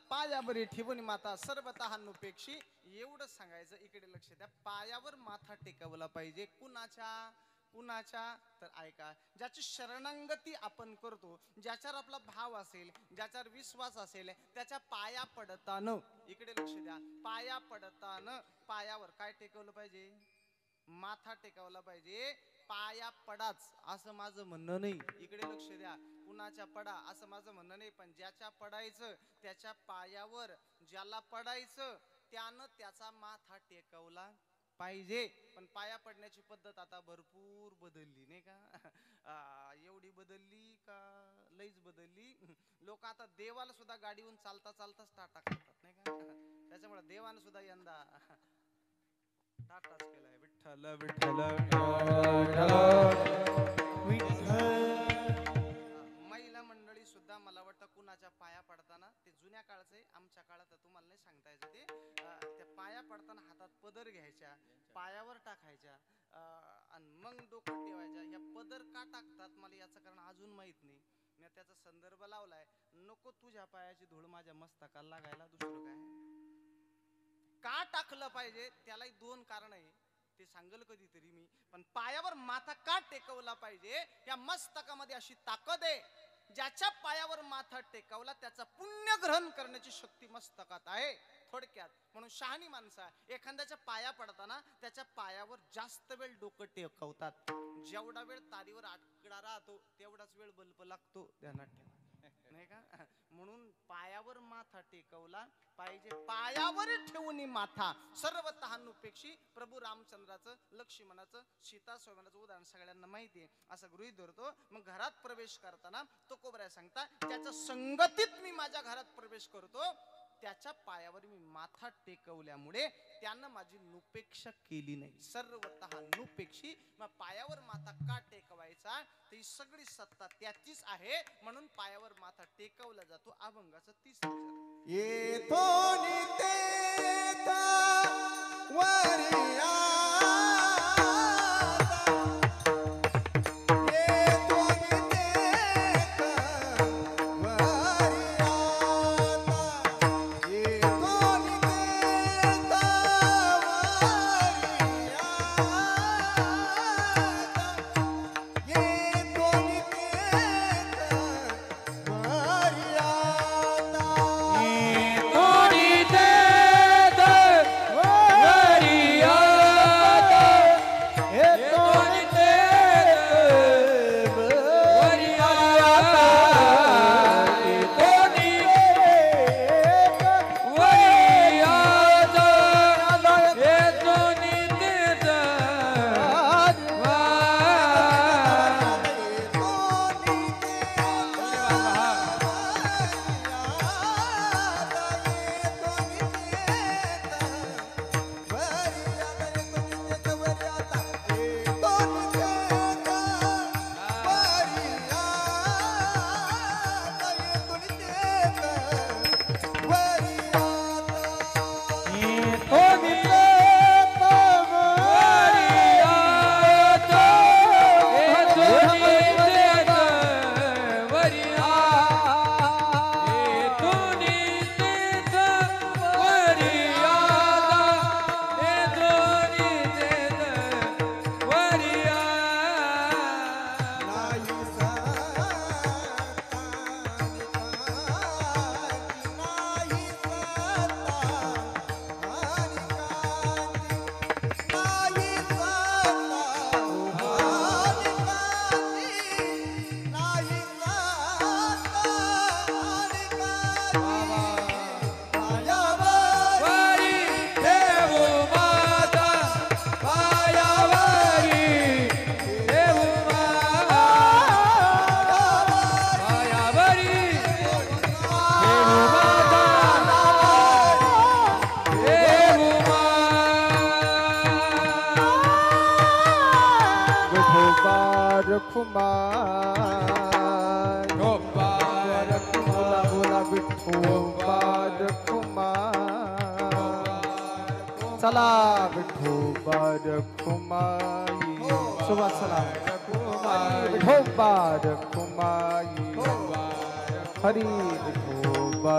पायावरी ठेवून माता सर्वतः नुपेक्षी. एवढं सांगायचं. इकडे लक्ष द्या. पायावर माथा टेकवला पाहिजे. कुणाच्या कुणाच्या तर ऐका, ज्याची शरणांगती आपण करतो, ज्याच्यावर आपला भाव असेल, ज्याच्यावर विश्वास असेल, त्याच्या पाया पडताना, इकडे लक्ष द्या, पाया पडताना पायावर काय टेकवलं पाहिजे? माथा टेकवला पाहिजे. पाया पडाच असं माझं म्हणणं नाही. इकडे लक्ष द्या. कुणाच्या पडा असं माझं म्हणणं नाही, पण ज्याच्या पडायचं त्याच्या पायावर ज्याला पडायचं त्यानं त्याचा माथा टेकवला पाहिजे. पण पाया पडण्याची पद्धत आता भरपूर बदलली नाही का? एवढी बदलली का लईच बदलली. लोक आता देवाला सुद्धा गाडीहून चालता चालताच टाटा करतात नाही का? त्याच्यामुळे देवानं सुद्धा यंदा टाटाच केलाय. विठ्ठल विठ्ठल महिला मंडळी सुद्धा मला वाटतं कुणाच्या पाया पडताना, ते जुन्या काळचे, आमच्या काळात तुम्हाला नाही सांगता यायचं ते, त्या पाया पडताना हातात पदर घ्यायच्या, पायावर टाकायच्या आणि मग डोकं ठेवायच्या. या पदर का टाकतात मला याचं कारण अजून माहित नाही. मी त्याचा संदर्भ लावलाय. नको तुझ्या पायाची धूळ माझ्या मस्तकाला लागायला. दुसरं काय का टाकलं पाहिजे त्यालाही दोन कारण आहे, ते सांगल कधीतरी मी. पण पायावर माथा का टेकवला पाहिजे या मस्तकामध्ये अशी ताकद आहे. ज्याच्या पायावर माथा टेकवला त्याचा पुण्य ग्रहण करण्याची शक्ती मस्तकात आहे. थोडक्यात म्हणून शहाणी माणसं एखाद्याच्या पाया पडताना त्याच्या पायावर जास्त वेळ डोकं टेकवतात. जेवढा वेळ तारीवर आकडा राहतो तेवढाच वेळ बल्ब लागतो, ध्यानात ठेवा नाही का? म्हणून पायावर माथा टेकवला पाहिजे. पायावर ठेवून माथा सर्वतः नुपेक्षी. प्रभू रामचंद्राचं, लक्ष्मणाचं, सीता स्वयंवराचं उदाहरण सगळ्यांना माहिती आहे. असं गृहीत धरतो. मग घरात प्रवेश करताना तो कोबऱ्या सांगता, ज्याच्या संगतीत मी माझ्या घरात प्रवेश करतो त्याच्या पायावर मी माथा टेकवल्यामुळे त्यानं माझी नुपेक्षा केली नाही. सर्वतः नुपेक्षी. मग पायावर माथा का टेकवायचा? ती सगळी सत्ता त्याचीच आहे, म्हणून पायावर माथा टेकवला जातो. अभंगाचं 30 येतो निते तेथ वरी चला विठोबा रखुमाई सुबह चला विठोबा रखुमाई हरी विठोबा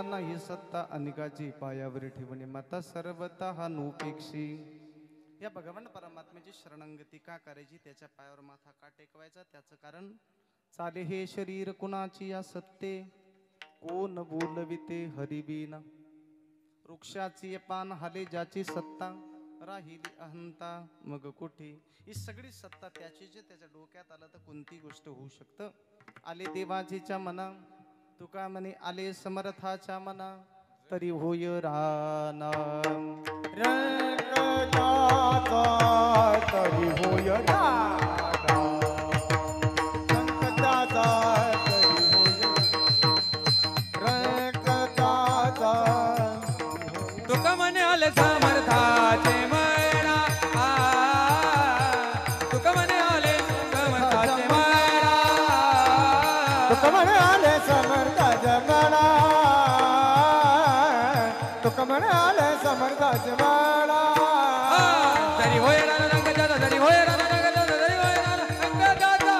नाही सत्ता अनिकाची पायावर ठेवणे माता सर्वतः नुपेक्षी या भगवान परमात्म्याची शरणागती का करायची त्याच्या पायावर माथा का टेकवायचा त्याचं कारण चाले हे शरीर कुणाची या सत्ते कोण बोलविते हरिबीना वृक्षाची पान हाले ज्याची सत्ता राहिली अहंता मग कुठे ही सगळी सत्ता त्याची जे त्याच्या डोक्यात आलं तर कोणती गोष्ट होऊ शकतं आले देवाजीच्या मना तुका म्हणे आले समर्थाच्या मना तरी होय राना तरी होय राना संकटाचा तरी होय रंकटाचा तुका म्हणे आले समर्थाचे म्हणा तुका म्हणे आले समर्थाचे बाळा जरी होय रंग जाता जरी होय रंग जाता जरी होय रंग जाता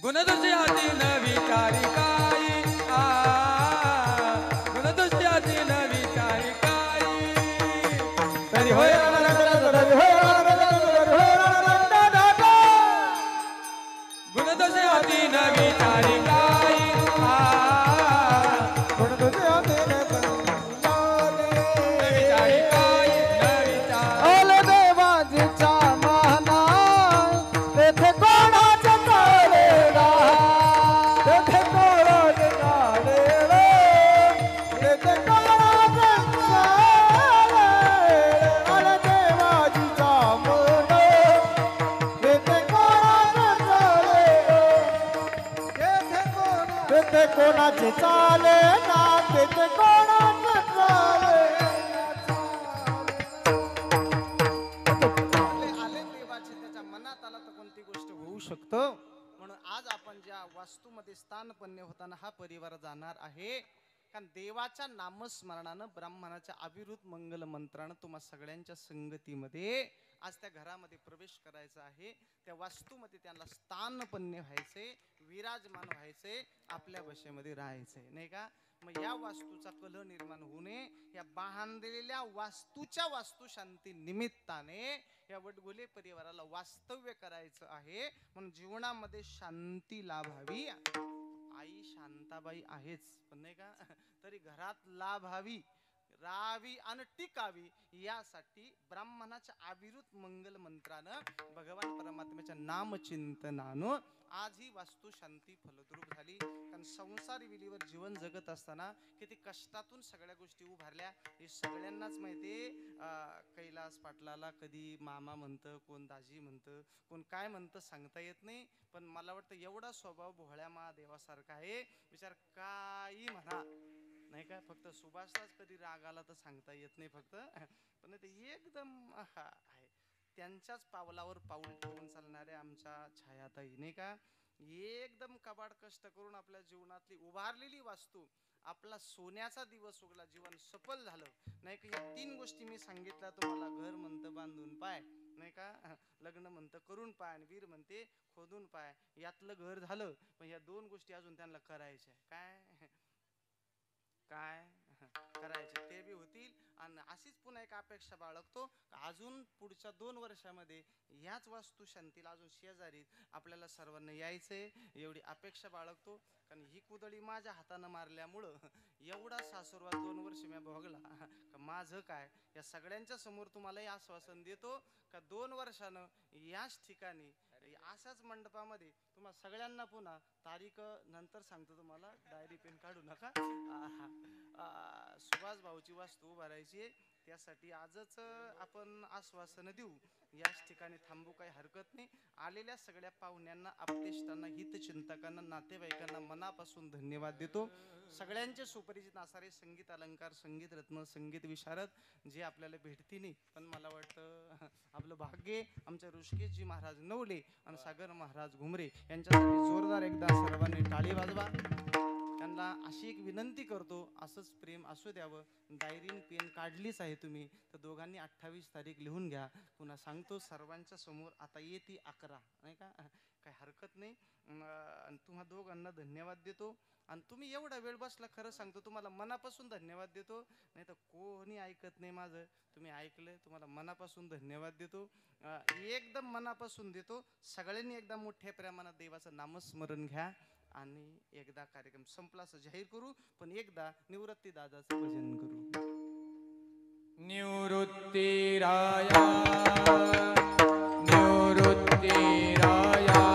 गुणदोषी हाती न विचारी काही गुणदोषी हाती न विचारी काही तरी होय तरी होय गुणदोषी हाती न विचारी काही विचारी काही न विचारी ओले देवाजीच्या माना तेथे कोणाचे चालेला तेथे कोणाचे चालेला तेथे कोणाचे चालेला ओले देवाजीच्या माना तेथे कोणाचे चालेला तेथे कोणाचे चालेला तेथे कोणाचे चालेला आले देवाचे त्याच्या मनात आला तर कोणती गोष्ट होऊ शकतं. म्हणून आज आपण ज्या वास्तूमध्ये स्थानपण्य होताना हा परिवार जाणार आहे. कारण देवाच्या नामस्मरणानं ब्राह्मणाच्या अविरुद्ध मंगल मंत्रानं तुम्हा सगळ्यांच्या संगतीमध्ये आज त्या घरामध्ये प्रवेश करायचा आहे. त्या वास्तूमध्ये त्यांना स्थानपण्य व्हायचे, विराजमान व्हायचे, आपल्या वशेमध्ये राहायचे नाही का. मग या वास्तूचा कलह निर्माण होऊ नये या बांधलेल्या वास्तूच्या वास्तुशांती निमित्ताने या वडगोले परिवाराला वास्तव्य करायचं आहे. म्हणून जीवनामध्ये शांती लाभावी. आई शांताबाई आहेच पण नाही का, तरी घरात लाभावी, राहावी आणि टिकावी यासाठी ब्राह्मणाच्या अविरुद्ध मंगल मंत्रानं भगवान परमात्म्याच्या नामचिंतनानं आज ही वास्तू शांती फलद्रूप झाली. कारण संसार विलीवर जीवन जगत असताना किती कष्टातून सगळ्या गोष्टी उभारल्या हे सगळ्यांनाच माहितीये. कैलास पाटलाला कधी मामा म्हणतं, कोण दाजी म्हणतं, कोण काय म्हणतं सांगता येत नाही. पण मला वाटतं एवढा स्वभाव भोळ्या महादेवासारखा आहे. विचार काही म्हणा नाही का, फक्त सुभाषलाच कधी राग आला तर सांगता येत नाही फक्त. पण ते एकदम आहे त्यांच्याच पावलावर पाऊल ठेवून चालणारे आमच्या छायाताई नाही का. एकदम कबाड कष्ट करून आपल्या जीवनातली उभारलेली वास्तू आपला सोन्याचा दिवस उगला, जीवन सफल झालं नाही का. या तीन गोष्टी मी सांगितल्या तुम्हाला. घर म्हणतं बांधून पाय नाही का, लग्न म्हणतं करून पाय आणि वीर म्हणते खोदून पाय. यातलं घर झालं पण या दोन गोष्टी अजून त्यांना करायच्या. काय काय करायचे ते बी होतील. आणि अशीच पुन्हा एक अपेक्षा बाळगतो अजून पुढच्या 2 वर्षामध्ये याच वास्तू शांतीला अजून शेजारी आपल्याला सर्वांना यायचंय एवढी अपेक्षा बाळगतो. कारण ही कुदळी माझ्या हातानं मारल्यामुळं एवढा सासुरवास 2 वर्ष मी भोगला का माझं काय. या सगळ्यांच्या समोर तुम्हालाही आश्वासन देतो का 2 वर्षानं याच ठिकाणी अशाच मंडपामध्ये तुम्हा सगळ्यांना पुन्हा तारीख नंतर सांगतो तुम्हाला, डायरी पेन काढू नका. सुभाष भाऊची वास्तू भरायची त्यासाठी आजच आपण आश्वासन देऊ. याच ठिकाणी थांबू काही हरकत नाही. आलेल्या सगळ्या पाहुण्यांना, आपतेष्टांना, हितचिंतकांना, नातेवाईकांना मनापासून धन्यवाद देतो. सगळ्यांचे सुपरिचित असणारे संगीत अलंकार, संगीत रत्न, संगीत विशारद जे आपल्याला भेटती नाही पण मला वाटतं आपलं भाग्य आमच्या ऋषिकेशजी महाराज नवले आणि सागर महाराज घुमरे यांच्यासाठी जोरदार एकदा सर्वांनी टाळी वाजवा. त्यांना अशी एक विनंती करतो असंच प्रेम असू द्यावं. डायरीन पेन काढलीच आहे तुम्ही तर दोघांनी 28 तारीख लिहून घ्या. पुन्हा सांगतो सर्वांच्या समोर आता येते 11 नाही का, काही हरकत नाही. तुम्हा दोघांना धन्यवाद देतो. आणि तुम्ही एवढा वेळ बसला खरं सांगतो तुम्हाला मनापासून धन्यवाद देतो. नाही तर कोणी ऐकत नाही माझं, तुम्ही ऐकलंय तुम्हाला मनापासून धन्यवाद देतो. एकदम मनापासून देतो. सगळ्यांनी एकदा मोठ्या प्रमाणात देवाचं नामस्मरण घ्या आणि एकदा कार्यक्रम संपला असं जाहीर करू. पण एकदा निवृत्ती दादाचं भजन करू. निवृत्ती राया निवृत्ती राया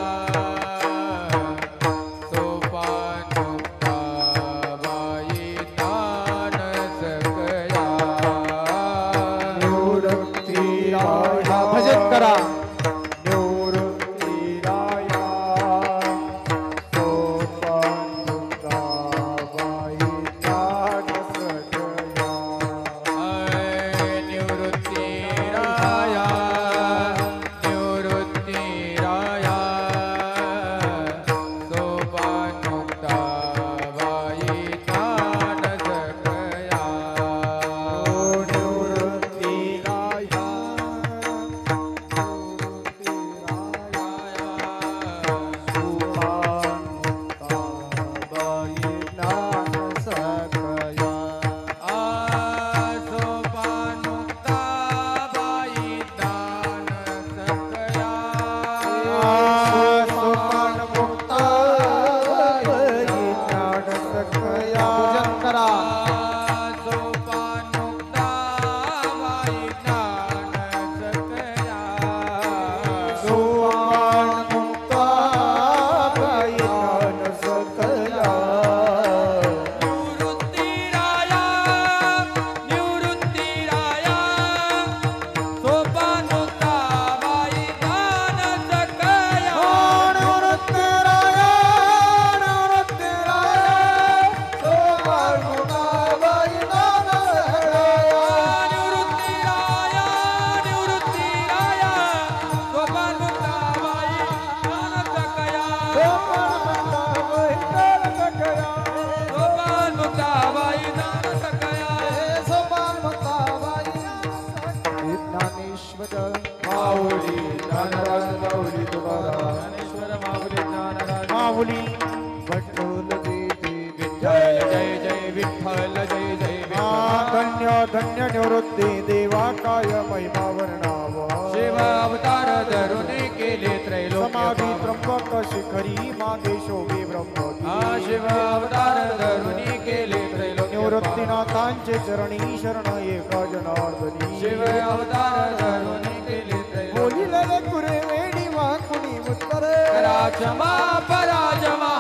भजन करा. धन्य धन्य निवृत्ती देवा काय महिमा वर्णावा शिव अवतार धरून केले त्रैलोक्य समाधी पावन. त्र्यंबक शिखरी मागे शोभे ब्रह्मती शिव अवतार धरून केले त्रैलोक्य पावन. निवृत्तीनाथांचे चरणी शरण एका जनार्दनी शिव अवतार धरून केले त्रैलोक्य. बोलिले कुरे वेडी वाकुणी उत्तर राजमा पराजमा